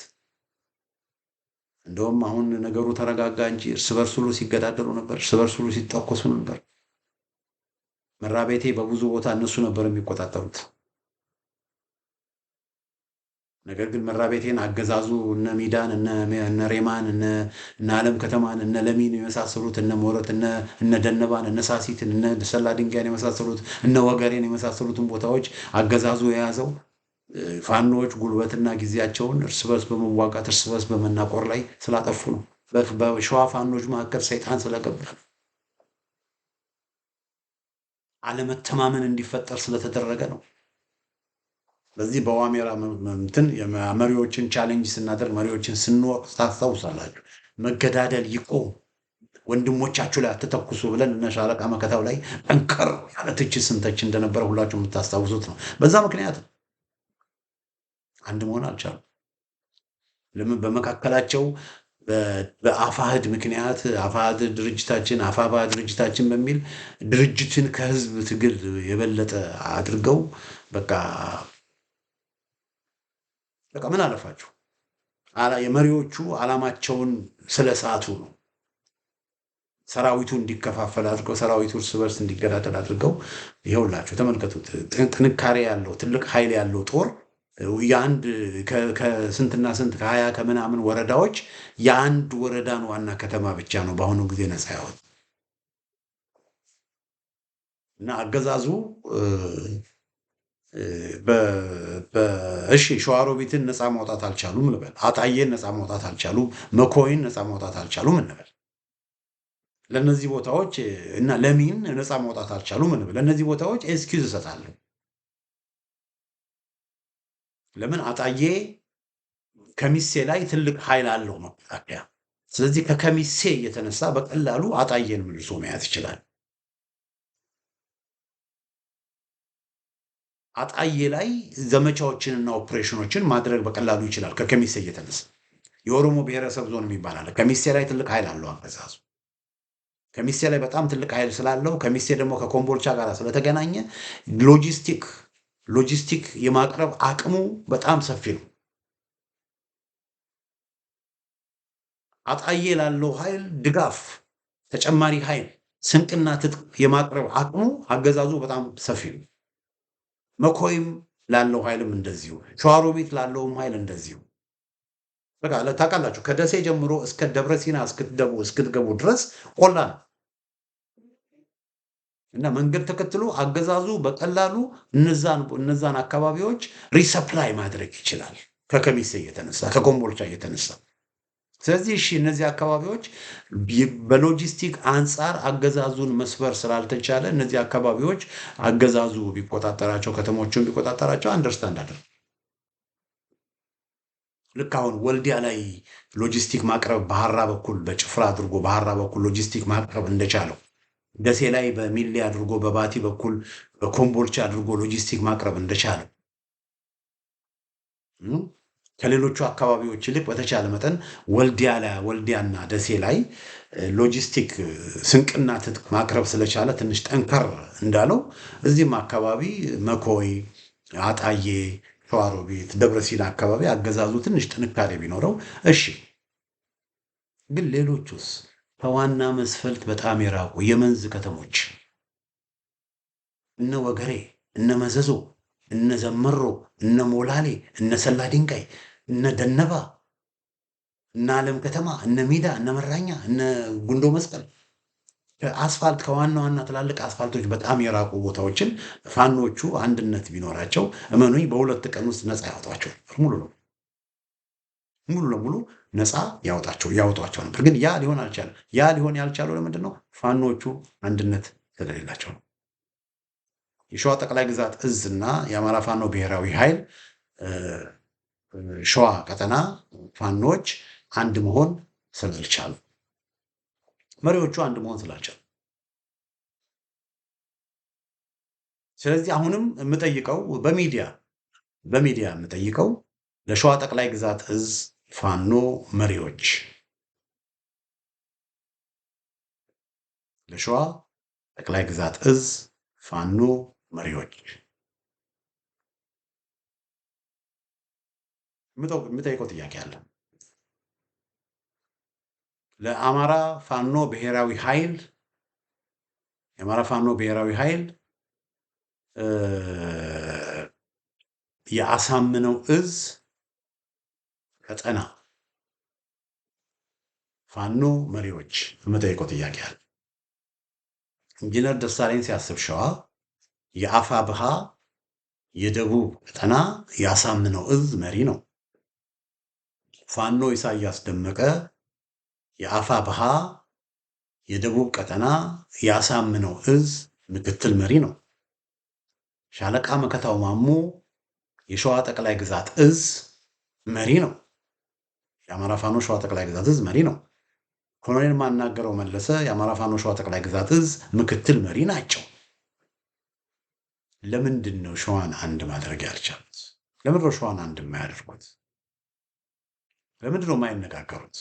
እንደውም አሁን ነገሩ ተረጋጋ እንጂ እርስ በርስ ሁሉ ሲገዳደሉ ነበር፣ እርስ በርስ ሁሉ ሲተኮሱ ነበር። መራቤቴ በብዙ ቦታ እነሱ ነበር የሚቆጣጠሩት። ነገር ግን መራቤቴን አገዛዙ እነ ሚዳን እነ ሬማን እነ ዓለም ከተማን እነ ለሚን የመሳሰሉት እነ ሞረት እነ ደነባን እነ ሳሲትን እነ ሰላ ድንጋይን የመሳሰሉት እነ ወገሬን የመሳሰሉትን ቦታዎች አገዛዙ የያዘው ፋኖች ጉልበትና ጊዜያቸውን እርስ በርስ በመዋጋት እርስ በርስ በመናቆር ላይ ስላጠፉ ነው። በሸዋ ፋኖች መካከል ሰይጣን ስለገባ አለመተማመን እንዲፈጠር ስለተደረገ ነው። በዚህ በዋሜራ እንትን መሪዎችን ቻሌንጅ ስናደርግ መሪዎችን ስንወቅስ ታስታውሳላችሁ። መገዳደል ይቆም፣ ወንድሞቻችሁ ላይ አትተኩሱ ብለን እነ ሻለቃ መከታው ላይ ጠንከር ያለ ትችት ስንተች እንደነበረ ሁላችሁ የምታስታውሱት ነው። በዛ ምክንያት አንድ መሆን አልቻሉም። ለምን? በመካከላቸው በአፋህድ ምክንያት አፋህድ ድርጅታችን አፋባ ድርጅታችን በሚል ድርጅትን ከህዝብ ትግል የበለጠ አድርገው በቃ ምን አለፋችሁ የመሪዎቹ ዓላማቸውን ስለሳቱ ነው። ሰራዊቱ እንዲከፋፈል አድርገው ሰራዊቱ እርስ በርስ እንዲገዳደል አድርገው ይኸውላችሁ ተመልከቱት። ጥንካሬ ያለው ትልቅ ኃይል ያለው ጦር የአንድ ከስንትና ስንት ከ20 ከምናምን ወረዳዎች የአንድ ወረዳን ዋና ከተማ ብቻ ነው በአሁኑ ጊዜ ነፃ ያወጣ እና አገዛዙ እሺ ሸዋሮቢትን ነፃ ማውጣት አልቻሉም እንበል። አጣዬን ነፃ ማውጣት አልቻሉም። መኮይን ነፃ ማውጣት አልቻሉም እንበል። ለነዚህ ቦታዎች እና ለሚን ነፃ ማውጣት አልቻሉም እንበል። ለነዚህ ቦታዎች ኤክስኪውዝ እሰጣለሁ። ለምን? አጣዬ ከሚሴ ላይ ትልቅ ኃይል አለው መከላከያ። ስለዚህ ከከሚሴ የተነሳ በቀላሉ አጣዬን መልሶ መያዝ ይችላል። አጣዬ ላይ ዘመቻዎችንና ኦፕሬሽኖችን ማድረግ በቀላሉ ይችላል። ከከሚሴ የተነሳ የኦሮሞ ብሔረሰብ ዞን የሚባል አለ። ከሚሴ ላይ ትልቅ ኃይል አለው አገዛዙ። ከሚሴ ላይ በጣም ትልቅ ኃይል ስላለው ከሚሴ ደግሞ ከኮምቦልቻ ጋር ስለተገናኘ ሎጂስቲክ የማቅረብ አቅሙ በጣም ሰፊ ነው። አጣዬ ላለው ኃይል ድጋፍ፣ ተጨማሪ ኃይል፣ ስንቅና ትጥቅ የማቅረብ አቅሙ አገዛዙ በጣም ሰፊ ነው። መኮይም ላለው ኃይልም እንደዚሁ፣ ሸዋሮቢት ላለውም ኃይል እንደዚሁ። በቃ ታውቃላችሁ ከደሴ ጀምሮ እስከ ደብረ ሲና እስክትገቡ ድረስ ቆላ ነው እና መንገድ ተከትሎ አገዛዙ በቀላሉ እነዛን አካባቢዎች ሪሰፕላይ ማድረግ ይችላል ከከሚሴ የተነሳ ከኮምቦልቻ የተነሳ። ስለዚህ እሺ እነዚህ አካባቢዎች በሎጂስቲክ አንጻር አገዛዙን መስበር ስላልተቻለ እነዚህ አካባቢዎች አገዛዙ ቢቆጣጠራቸው ከተሞቹን ቢቆጣጠራቸው አንደርስታንድ አድርግ። ልክ አሁን ወልዲያ ላይ ሎጂስቲክ ማቅረብ ባህራ በኩል በጭፍራ አድርጎ ባህራ በኩል ሎጂስቲክ ማቅረብ እንደቻለው ደሴ ላይ በሚሌ አድርጎ በባቲ በኩል በኮምቦልቻ አድርጎ ሎጂስቲክ ማቅረብ እንደቻለው ከሌሎቹ አካባቢዎች ይልቅ በተቻለ መጠን ወልዲያና ደሴ ላይ ሎጂስቲክ ስንቅና ትጥቅ ማቅረብ ስለቻለ ትንሽ ጠንከር እንዳለው እዚህም አካባቢ መኮይ፣ አጣዬ፣ ሸዋሮቢት፣ ደብረሲና አካባቢ አገዛዙ ትንሽ ጥንካሬ ቢኖረው እሺ። ግን ሌሎቹስ ከዋና መስፈልት በጣም የራቁ የመንዝ ከተሞች እነ ወገሬ፣ እነ መዘዞ፣ እነ ዘመሮ፣ እነ ሞላሌ፣ እነ ሰላ ድንጋይ፣ እነ ደነባ፣ እነ ዓለም ከተማ፣ እነ ሜዳ፣ እነ መራኛ፣ እነ ጉንዶ መስቀል ከአስፋልት ከዋና ዋና ትላልቅ አስፋልቶች በጣም የራቁ ቦታዎችን ፋኖቹ አንድነት ቢኖራቸው እመኑኝ በሁለት ቀን ውስጥ ነፃ ያወጧቸው ሙሉ ለሙሉ ነፃ ያወጧቸው ነበር። ግን ያ ሊሆን አልቻለም። ያ ሊሆን ያልቻለው ለምንድን ነው? ፋኖቹ አንድነት ስለሌላቸው ነው። የሸዋ ጠቅላይ ግዛት እዝ እና የአማራ ፋኖ ብሔራዊ ኃይል ሸዋ ቀጠና ፋኖች አንድ መሆን ስላልቻሉ፣ መሪዎቹ አንድ መሆን ስላልቻሉ፣ ስለዚህ አሁንም የምጠይቀው በሚዲያ የምጠይቀው ለሸዋ ጠቅላይ ግዛት እዝ ፋኖ መሪዎች ለሸዋ ጠቅላይ ግዛት እዝ ፋኖ መሪዎች የምጠይቀው ጥያቄ አለ። ለአማራ ፋኖ ብሔራዊ ኃይል የአማራ ፋኖ ብሔራዊ ኃይል የአሳምነው እዝ ቀጠና ፋኖ መሪዎች የምጠይቀው ጥያቄ አለ። ኢንጂነር ደሳለኝ ሲያስብ ሸዋ የአፋብሃ የደቡብ ቀጠና ያሳምነው እዝ መሪ ነው። ፋኖ ኢሳያስ ደመቀ የአፋብኃ የደቡብ ቀጠና ያሳምነው እዝ ምክትል መሪ ነው። ሻለቃ መከታው ማሞ የሸዋ ጠቅላይ ግዛት እዝ መሪ ነው። የአማራ ፋኖ ሸዋ ጠቅላይ ግዛት እዝ መሪ ነው። ኮሎኔል ማናገረው መለሰ የአማራ ፋኖ ሸዋ ጠቅላይ ግዛት እዝ ምክትል መሪ ናቸው። ለምንድን ነው ሸዋን አንድ ማድረግ ያልቻሉት? ለምንድን ነው ሸዋን አንድ የማያደርጉት? ለምንድን ነው የማይነጋገሩት?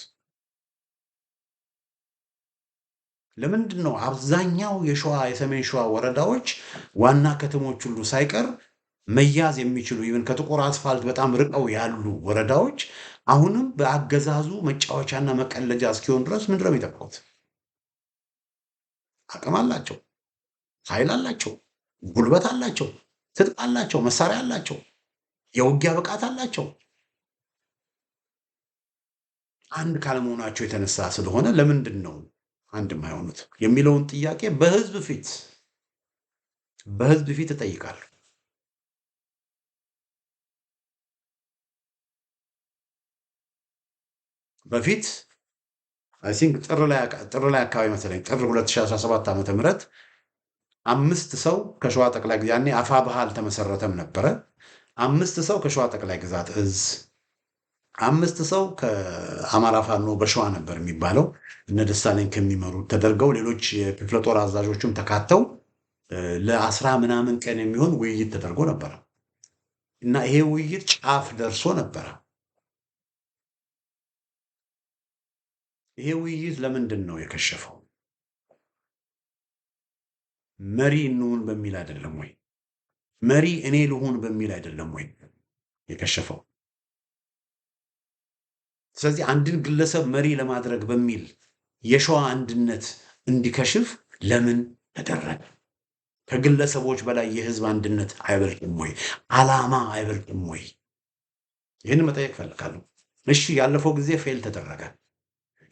ለምንድን ነው አብዛኛው የሰሜን ሸዋ ወረዳዎች ዋና ከተሞች ሁሉ ሳይቀር መያዝ የሚችሉ ይህን ከጥቁር አስፋልት በጣም ርቀው ያሉ ወረዳዎች አሁንም በአገዛዙ መጫወቻና መቀለጃ እስኪሆን ድረስ ምንድን ነው የሚጠብቁት? አቅም አላቸው፣ ኃይል አላቸው፣ ጉልበት አላቸው፣ ትጥቅ አላቸው፣ መሳሪያ አላቸው፣ የውጊያ ብቃት አላቸው። አንድ ካለመሆናቸው የተነሳ ስለሆነ ለምንድን ነው አንድ የማይሆኑት የሚለውን ጥያቄ በህዝብ ፊት እጠይቃለሁ። በፊት አይ ቲንክ ጥር ላይ አካባቢ መሰለኝ ጥር 2017 ዓ.ም 5 ሰው ከሸዋ ጠቅላይ ግዛት ያኔ አፋብኃ አልተመሰረተም ነበረ። 5 ሰው ከሸዋ ጠቅላይ ግዛት እዝ 5 ሰው ከአማራ ፋኖ በሸዋ ነበር የሚባለው እነ ደሳለኝ ከሚመሩት ተደርገው ሌሎች የክፍለ ጦር አዛዦችም ተካተው ለ10 ምናምን ቀን የሚሆን ውይይት ተደርጎ ነበረ እና ይሄ ውይይት ጫፍ ደርሶ ነበረ። ይሄ ውይይት ለምንድን ነው የከሸፈው? መሪ እንሁን በሚል አይደለም ወይ? መሪ እኔ ልሁን በሚል አይደለም ወይ የከሸፈው? ስለዚህ አንድን ግለሰብ መሪ ለማድረግ በሚል የሸዋ አንድነት እንዲከሽፍ ለምን ተደረገ? ከግለሰቦች በላይ የህዝብ አንድነት አይበልጥም ወይ? ዓላማ አይበልጥም ወይ? ይህን መጠየቅ ፈልጋለሁ። እሺ ያለፈው ጊዜ ፌል ተደረገ።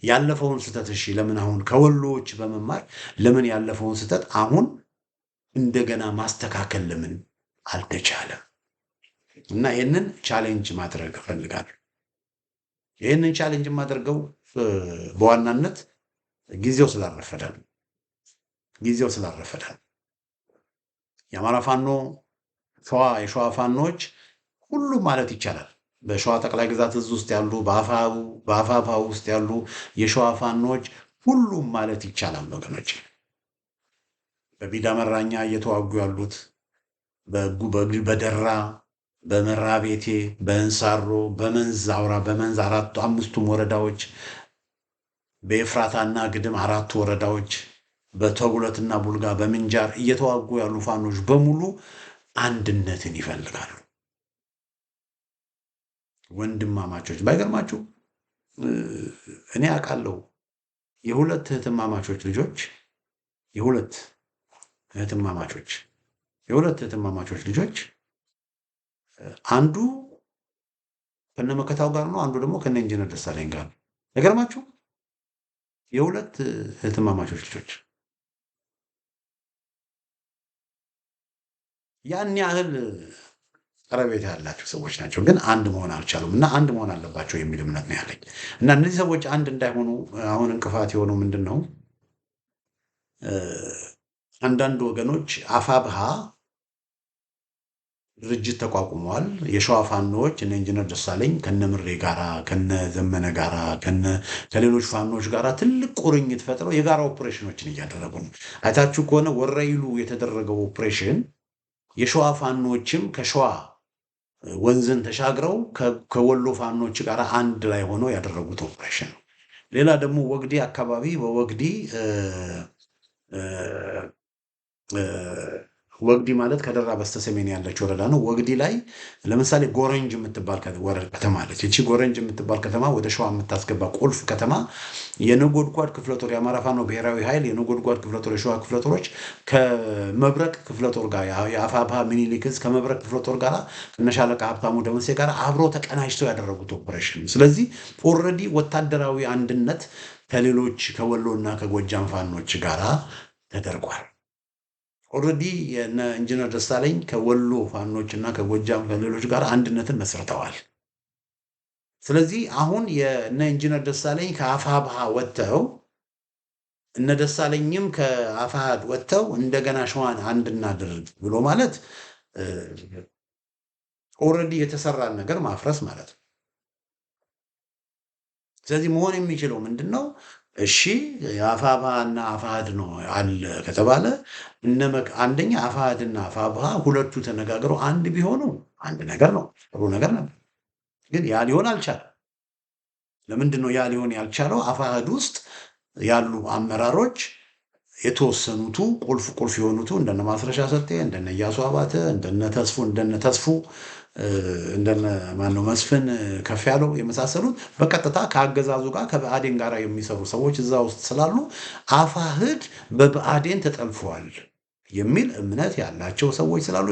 ያለፈውን ስህተት እሺ ለምን አሁን ከወሎዎች በመማር ለምን ያለፈውን ስህተት አሁን እንደገና ማስተካከል ለምን አልተቻለም? እና ይህንን ቻሌንጅ ማድረግ እፈልጋለሁ። ይህንን ቻሌንጅ የማደርገው በዋናነት ጊዜው ስላረፈደ ነው። የአማራ ፋኖ የሸዋ ፋኖች ሁሉም ማለት ይቻላል በሸዋ ጠቅላይ ግዛት እዝ ውስጥ ያሉ በአፋብኃ ውስጥ ያሉ የሸዋ ፋኖች ሁሉም ማለት ይቻላል ወገኖች በቢዳ መራኛ እየተዋጉ ያሉት በደራ በመራቤቴ በእንሳሮ በመንዝ አውራ በመንዝ 5ቱም ወረዳዎች በኤፍራታና ግድም 4 ወረዳዎች በተጉለትና ቡልጋ በምንጃር እየተዋጉ ያሉ ፋኖች በሙሉ አንድነትን ይፈልጋሉ። ወንድማማቾች ባይገርማችሁ እኔ አውቃለሁ የሁለት እህትማማቾች ልጆች አንዱ ከነመከታው ጋር ነው፣ አንዱ ደግሞ ከነ ኢንጂነር ደሳለኝ ጋር ነው። ባይገርማችሁ የሁለት እህትማማቾች ልጆች ያን ያህል ቀረቤታ ያላቸው ሰዎች ናቸው፣ ግን አንድ መሆን አልቻሉም እና አንድ መሆን አለባቸው የሚል እምነት ነው ያለኝ። እና እነዚህ ሰዎች አንድ እንዳይሆኑ አሁን እንቅፋት የሆነው ምንድን ነው? አንዳንድ ወገኖች አፋብኃ ድርጅት ተቋቁመዋል። የሸዋ ፋኖች እነ ኢንጂነር ደሳለኝ ከነምሬ ጋራ ከነዘመነ ጋራ ከሌሎች ፋኖች ጋራ ትልቅ ቁርኝት ፈጥረው የጋራ ኦፕሬሽኖችን እያደረጉ ነው። አይታችሁ ከሆነ ወረይሉ የተደረገው ኦፕሬሽን የሸዋ ፋኖችም ከሸዋ ወንዝን ተሻግረው ከወሎ ፋኖች ጋር አንድ ላይ ሆነው ያደረጉት ኦፕሬሽን ነው። ሌላ ደግሞ ወግዲ አካባቢ በወግዲ ወግዲ ማለት ከደራ በስተሰሜን ያለች ወረዳ ነው። ወግዲ ላይ ለምሳሌ ጎረንጅ የምትባል ከተማ አለች። እቺ ጎረንጅ የምትባል ከተማ ወደ ሸዋ የምታስገባ ቁልፍ ከተማ የነጎድጓድ ክፍለ ጦር የአማራ ፋኖ ብሔራዊ ኃይል የነጎድጓድ ክፍለ ጦር የሸዋ ክፍለ ጦሮች ከመብረቅ ክፍለ ጦር ጋር የአፋብኃ ሚኒሊክ ዕዝ ከመብረቅ ክፍለ ጦር ጋር ከነሻለቃ ሀብታሙ ደመሴ ጋር አብሮ ተቀናጅተው ያደረጉት ኦፕሬሽን። ስለዚህ ኦልሬዲ ወታደራዊ አንድነት ከሌሎች ከወሎና ከጎጃም ፋኖች ጋር ተደርጓል። ኦልሬዲ የነ ኢንጂነር ደሳለኝ ከወሎ ፋኖች እና ከጎጃም ከሌሎች ጋር አንድነትን መስርተዋል። ስለዚህ አሁን የነ ኢንጂነር ደሳለኝ ከአፋብሃ ወጥተው እነ ደሳለኝም ከአፋሕድ ወጥተው እንደገና ሸዋን አንድ እናድርግ ብሎ ማለት ኦልሬዲ የተሰራን ነገር ማፍረስ ማለት ነው። ስለዚህ መሆን የሚችለው ምንድን ነው? እሺ የአፋብሃ እና አፋሕድ ነው አለ ከተባለ አንደኛ አፋሕድ እና አፋብሃ ሁለቱ ተነጋግረው አንድ ቢሆኑ አንድ ነገር ነው፣ ጥሩ ነገር ነበር። ግን ያ ሊሆን አልቻለም። ለምንድን ነው ያ ሊሆን ያልቻለው? አፋሕድ ውስጥ ያሉ አመራሮች የተወሰኑቱ ቁልፍ የሆኑቱ እንደነ ማስረሻ ሰጤ፣ እንደነ ኢያሱ አባተ፣ እንደነ ተስፉ እንደነ ማነው መስፍን ከፍ ያለው የመሳሰሉት በቀጥታ ከአገዛዙ ጋር ከብአዴን ጋር የሚሰሩ ሰዎች እዛ ውስጥ ስላሉ አፋሕድ በብአዴን ተጠልፈዋል የሚል እምነት ያላቸው ሰዎች ስላሉ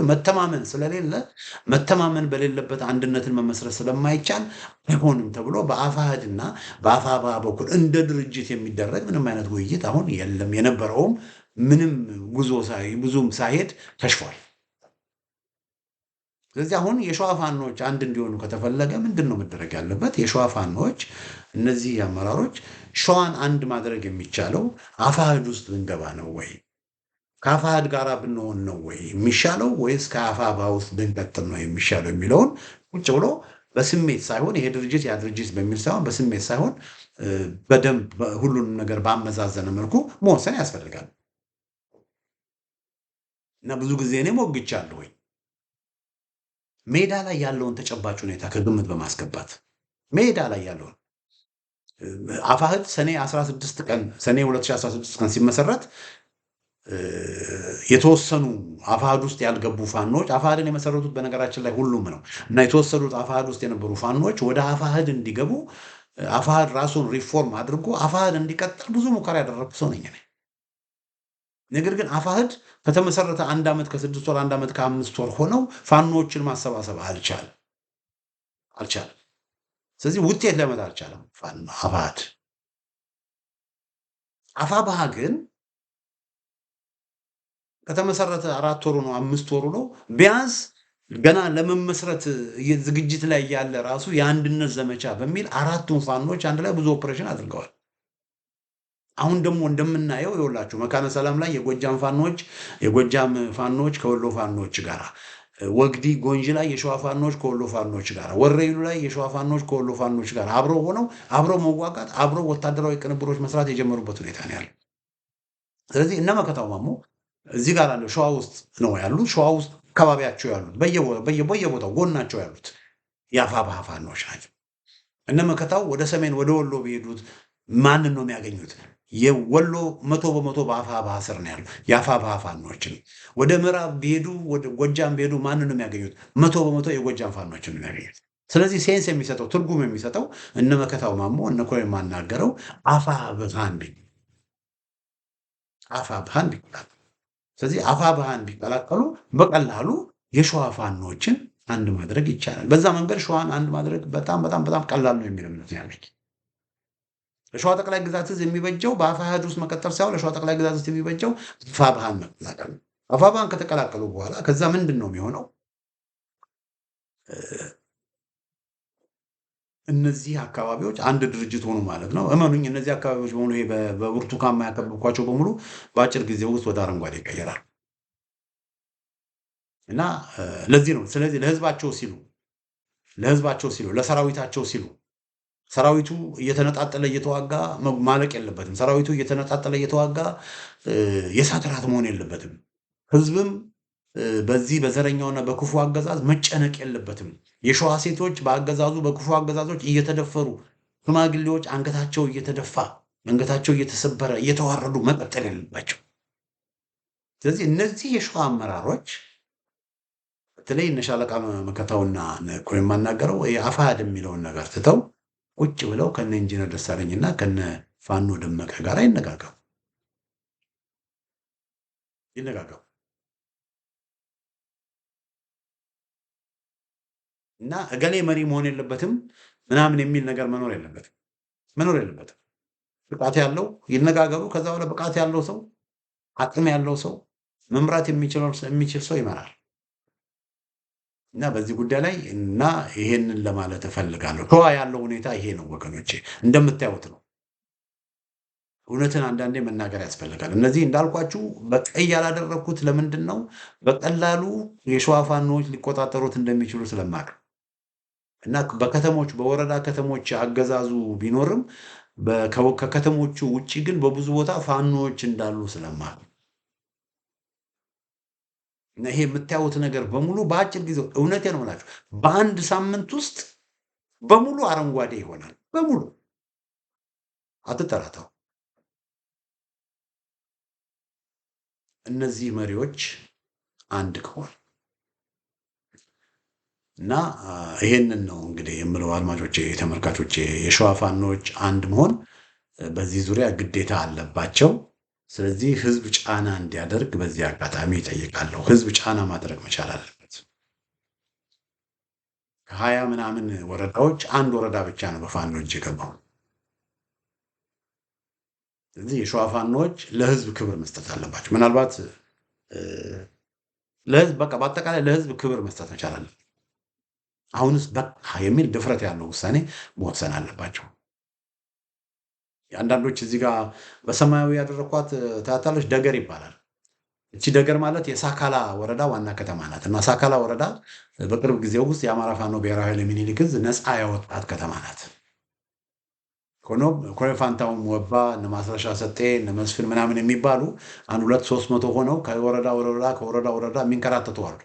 መተማመን በሌለበት አንድነትን መመስረት ስለማይቻል አይሆንም ተብሎ በአፋሕድና በአፋብሃ በኩል እንደ ድርጅት የሚደረግ ምንም አይነት ውይይት አሁን የለም። የነበረውም ምንም ብዙም ሳይሄድ ከሽፏል። ስለዚህ አሁን የሸዋ ፋኖች አንድ እንዲሆኑ ከተፈለገ ምንድን ነው መደረግ ያለበት? የሸዋ ፋኖች እነዚህ አመራሮች ሸዋን አንድ ማድረግ የሚቻለው አፋሕድ ውስጥ ብንገባ ነው ወይ ከአፋሕድ ጋር ብንሆን ነው ወይ የሚሻለው ወይስ ከአፋብሃ ውስጥ ብንቀጥል ነው የሚሻለው የሚለውን ቁጭ ብሎ በስሜት ሳይሆን ይሄ ድርጅት ያ ድርጅት በሚል ሳይሆን በስሜት ሳይሆን በደንብ ሁሉንም ነገር ባመዛዘነ መልኩ መወሰን ያስፈልጋል። እና ብዙ ጊዜ እኔ ሞግቻለሁ ወይ ሜዳ ላይ ያለውን ተጨባጭ ሁኔታ ከግምት በማስገባት ሜዳ ላይ ያለውን አፋሕድ ሰኔ 2016 ቀን ሲመሰረት የተወሰኑ አፋሕድ ውስጥ ያልገቡ ፋኖች አፋሕድን የመሰረቱት በነገራችን ላይ ሁሉም ነው እና የተወሰኑት አፋሕድ ውስጥ የነበሩ ፋኖች ወደ አፋሕድ እንዲገቡ አፋሕድ ራሱን ሪፎርም አድርጎ አፋሕድ እንዲቀጥል ብዙ ሙከራ ያደረጉ ሰው ነኝ። ነገር ግን አፋሕድ ከተመሰረተ 1 ዓመት ከ6 ወር 1 ዓመት ከ5 ወር ሆነው ፋኖችን ማሰባሰብ አልቻለም። ስለዚህ ውጤት ሊያመጣ አልቻለም አፋሕድ። አፋብሃ ግን ከተመሰረተ 4 ወሩ ነው 5 ወሩ ነው። ቢያንስ ገና ለመመስረት ዝግጅት ላይ ያለ ራሱ የአንድነት ዘመቻ በሚል 4ቱን ፋኖች አንድ ላይ ብዙ ኦፕሬሽን አድርገዋል። አሁን ደግሞ እንደምናየው ይኸውላችሁ መካነ ሰላም ላይ የጎጃም ፋኖች ከወሎ ፋኖች ጋር፣ ወግዲ ጎንጅ ላይ የሸዋ ፋኖች ከወሎ ፋኖች ጋር፣ ወረኢሉ ላይ የሸዋ ፋኖች ከወሎ ፋኖች ጋር አብረው መዋጋት አብረው ወታደራዊ ቅንብሮች መስራት የጀመሩበት ሁኔታ ነው ያለው። ስለዚህ እነ መከታው ማሞ እዚህ ጋር አለ ሸዋ ውስጥ ነው ያሉት። ሸዋ ውስጥ አካባቢያቸው ያሉት በየቦታው ጎናቸው ያሉት የአፋብሃ ፋኖች ናቸው። እነ መከታው ወደ ሰሜን ወደ ወሎ ቢሄዱት ማንን ነው የሚያገኙት? የወሎ 100% በአፋብሃ ስር ነው ያለው የአፋብሃ ፋኖችን። ወደ ምዕራብ ቢሄዱ ወደ ጎጃም ቢሄዱ ማንን ነው የሚያገኙት? 100% የጎጃም ፋኖችን ነው የሚያገኙት። ስለዚህ ሴንስ የሚሰጠው ትርጉም የሚሰጠው እነ መከታው ማሞ እነ ኮሎኔል የማናገረው አፋብሃን ቢቀላቀሉ ስለዚህ አፋብሃን ቢቀላቀሉ በቀላሉ የሸዋ ፋኖችን አንድ ማድረግ ይቻላል። በዛ መንገድ ሸዋን አንድ ማድረግ በጣም በጣም በጣም ቀላል ነው የሚል እምነት ያለኝ። ለሸዋ ጠቅላይ ግዛት ዕዝ የሚበጀው በአፋሕድ ውስጥ መቀጠል ሳይሆን ለሸዋ ጠቅላይ ግዛት ዕዝ የሚበጀው አፋብሃን መቀላቀል ነው። አፋብሃን ከተቀላቀሉ በኋላ ከዛ ምንድን ነው የሚሆነው? እነዚህ አካባቢዎች አንድ ድርጅት ሆኑ ማለት ነው። እመኑኝ እነዚህ አካባቢዎች በሙሉ ይሄ በብርቱካን ያከበብኳቸው በሙሉ በአጭር ጊዜ ውስጥ ወደ አረንጓዴ ይቀየራል። እና ለዚህ ነው ስለዚህ ለህዝባቸው ሲሉ ለሰራዊታቸው ሲሉ ሰራዊቱ እየተነጣጠለ እየተዋጋ ማለቅ የለበትም። ሰራዊቱ እየተነጣጠለ እየተዋጋ የእሳት እራት መሆን የለበትም። ህዝብም በዚህ በዘረኛውና በክፉ አገዛዝ መጨነቅ የለበትም። የሸዋ ሴቶች በአገዛዙ በክፉ አገዛዞች እየተደፈሩ፣ ሽማግሌዎች አንገታቸው እየተደፋ አንገታቸው እየተሰበረ እየተዋረዱ መቀጠል የለባቸው። ስለዚህ እነዚህ የሸዋ አመራሮች በተለይ እነ ሻለቃ መከታውና ኮሎኔል የማናገረው የአፋሕድ የሚለውን ነገር ትተው ቁጭ ብለው ከነ ኢንጂነር ደሳለኝና ከነ ፋኖ ደመቀ ጋር ይነጋገሩ እና እገሌ መሪ መሆን የለበትም ምናምን የሚል ነገር መኖር የለበትም። ብቃት ያለው ይነጋገሩ። ከዛ በኋላ ብቃት ያለው ሰው አቅም ያለው ሰው መምራት የሚችል ሰው ይመራል። እና በዚህ ጉዳይ ላይ እና ይሄንን ለማለት እፈልጋለሁ። ሸዋ ያለው ሁኔታ ይሄ ነው ወገኖቼ፣ እንደምታዩት ነው። እውነትን አንዳንዴ መናገር ያስፈልጋል። እነዚህ እንዳልኳችሁ በቀይ ያላደረግኩት ለምንድን ነው? በቀላሉ የሸዋ ፋኖዎች ሊቆጣጠሩት እንደሚችሉ ስለማቅ እና በከተሞች በወረዳ ከተሞች አገዛዙ ቢኖርም ከከተሞቹ ውጭ ግን በብዙ ቦታ ፋኖዎች እንዳሉ ስለማቅ እና ይሄ የምታዩት ነገር በሙሉ በአጭር ጊዜ እውነቴ ነው የምላችሁ በአንድ ሳምንት ውስጥ በሙሉ አረንጓዴ ይሆናል። በሙሉ አትጠራጠሩ። እነዚህ መሪዎች አንድ ከሆኑ እና ይሄንን ነው እንግዲህ የምለው አድማጮቼ፣ ተመልካቾቼ፣ የሸዋ ፋኖች አንድ መሆን በዚህ ዙሪያ ግዴታ አለባቸው። ስለዚህ ህዝብ ጫና እንዲያደርግ በዚህ አጋጣሚ ይጠይቃለሁ። ህዝብ ጫና ማድረግ መቻል አለበት። ከ20 ምናምን ወረዳዎች አንድ ወረዳ ብቻ ነው በፋኖ እጅ የገባው። ስለዚህ የሸዋ ፋኖች ለህዝብ ክብር መስጠት አለባቸው። ምናልባት ለህዝብ በቃ በአጠቃላይ ለህዝብ ክብር መስጠት መቻል አለበት። አሁንስ በቃ የሚል ድፍረት ያለው ውሳኔ መወሰን አለባቸው። አንዳንዶች እዚህ ጋር በሰማያዊ ያደረኳት ታያታለች፣ ደገር ይባላል። እቺ ደገር ማለት የሳካላ ወረዳ ዋና ከተማ ናት እና ሳካላ ወረዳ በቅርብ ጊዜ ውስጥ የአማራ ፋኖ ብሔራዊ ኃይል ሚኒሊክ ዕዝ ነፃ ያወጣት ከተማ ናት። ኮሎኔል ፋንታሁን ወባ፣ እነ ማስረሻ ሰጤ፣ እነ መስፍን ምናምን የሚባሉ 100-300 ሆነው ከወረዳ ወረዳ የሚንከራተቱ አሉ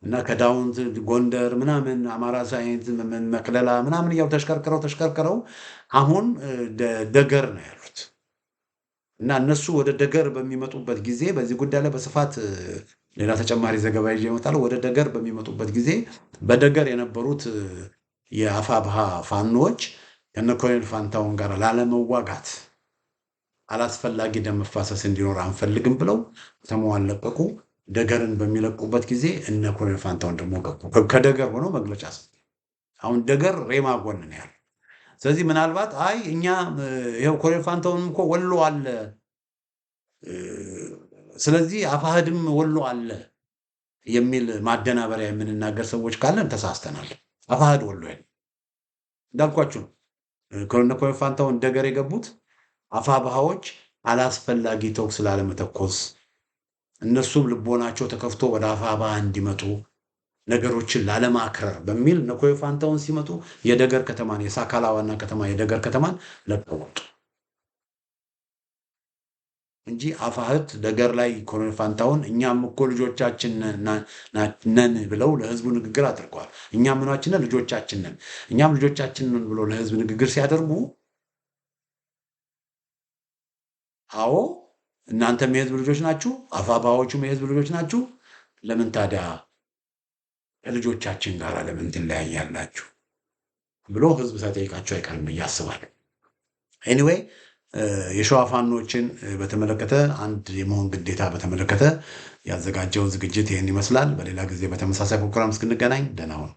እና ከዳውንት ጎንደር ምናምን አማራ ሳይንት መቅለላ ምናምን እያሉ ተሽከርክረው አሁን ደገር ነው ያሉት እና እነሱ ወደ ደገር በሚመጡበት ጊዜ በዚህ ጉዳይ ላይ በስፋት ሌላ ተጨማሪ ዘገባ ይዤ እመጣለሁ። ወደ ደገር በሚመጡበት ጊዜ በደገር የነበሩት የአፋብሃ ፋኖዎች ከነ ኮሎኔል ፋንታሁን ጋር ላለመዋጋት አላስፈላጊ ደም መፋሰስ እንዲኖር አንፈልግም ብለው ከተማዋን ለቀቁ። ደገርን በሚለቁበት ጊዜ እነ ኮሎኔል ፋንታሁን ደግሞ ገቡ። ከደገር ሆነው መግለጫ ሰጡ። አሁን ደገር ሬማ ጎን ነው ያለው። ስለዚህ ምናልባት አይ እኛ ይኸው ኮሎኔል ፋንታሁን እኮ ወሎ አለ፣ ስለዚህ አፋህድም ወሎ አለ የሚል ማደናበሪያ የምንናገር ሰዎች ካለን ተሳስተናል። አፋህድ ወሎ ያለ እንዳልኳችሁ ነው። ኮሎኔል ፋንታሁን ደገር የገቡት አፋብሃዎች አላስፈላጊ ተኩስ ላለመተኮስ እነሱም ልቦናቸው ተከፍቶ ወደ አፋብሃ እንዲመጡ ነገሮችን ላለማክረር በሚል እነ ኮሎኔል ፋንታሁን ሲመጡ የደገር ከተማን የሳካላ ዋና ከተማ የደገር ከተማን ለቀው ወጡ እንጂ አፋህድ ደገር ላይ ኮሎኔል ፋንታሁን እኛም እኮ ልጆቻችን ነን ብለው ለህዝቡ ንግግር አድርገዋል። እኛም ምናችን ነን ልጆቻችን ነን እኛም ልጆቻችን ነን ብሎ ለህዝብ ንግግር ሲያደርጉ አዎ እናንተም የህዝብ ልጆች ናችሁ፣ አፋብሃዎቹም የህዝብ ልጆች ናችሁ፣ ለምን ታዲያ ከልጆቻችን ጋር ለምን ትለያያላችሁ ብሎ ህዝብ ሳይጠይቃቸው አይቀርም ብዬ አስባለሁ። ኤኒዌይ የሸዋ ፋኖችን በተመለከተ አንድ የመሆን ግዴታ በተመለከተ ያዘጋጀው ዝግጅት ይህን ይመስላል። በሌላ ጊዜ በተመሳሳይ ፕሮግራም እስክንገናኝ ደህና ሁኑ።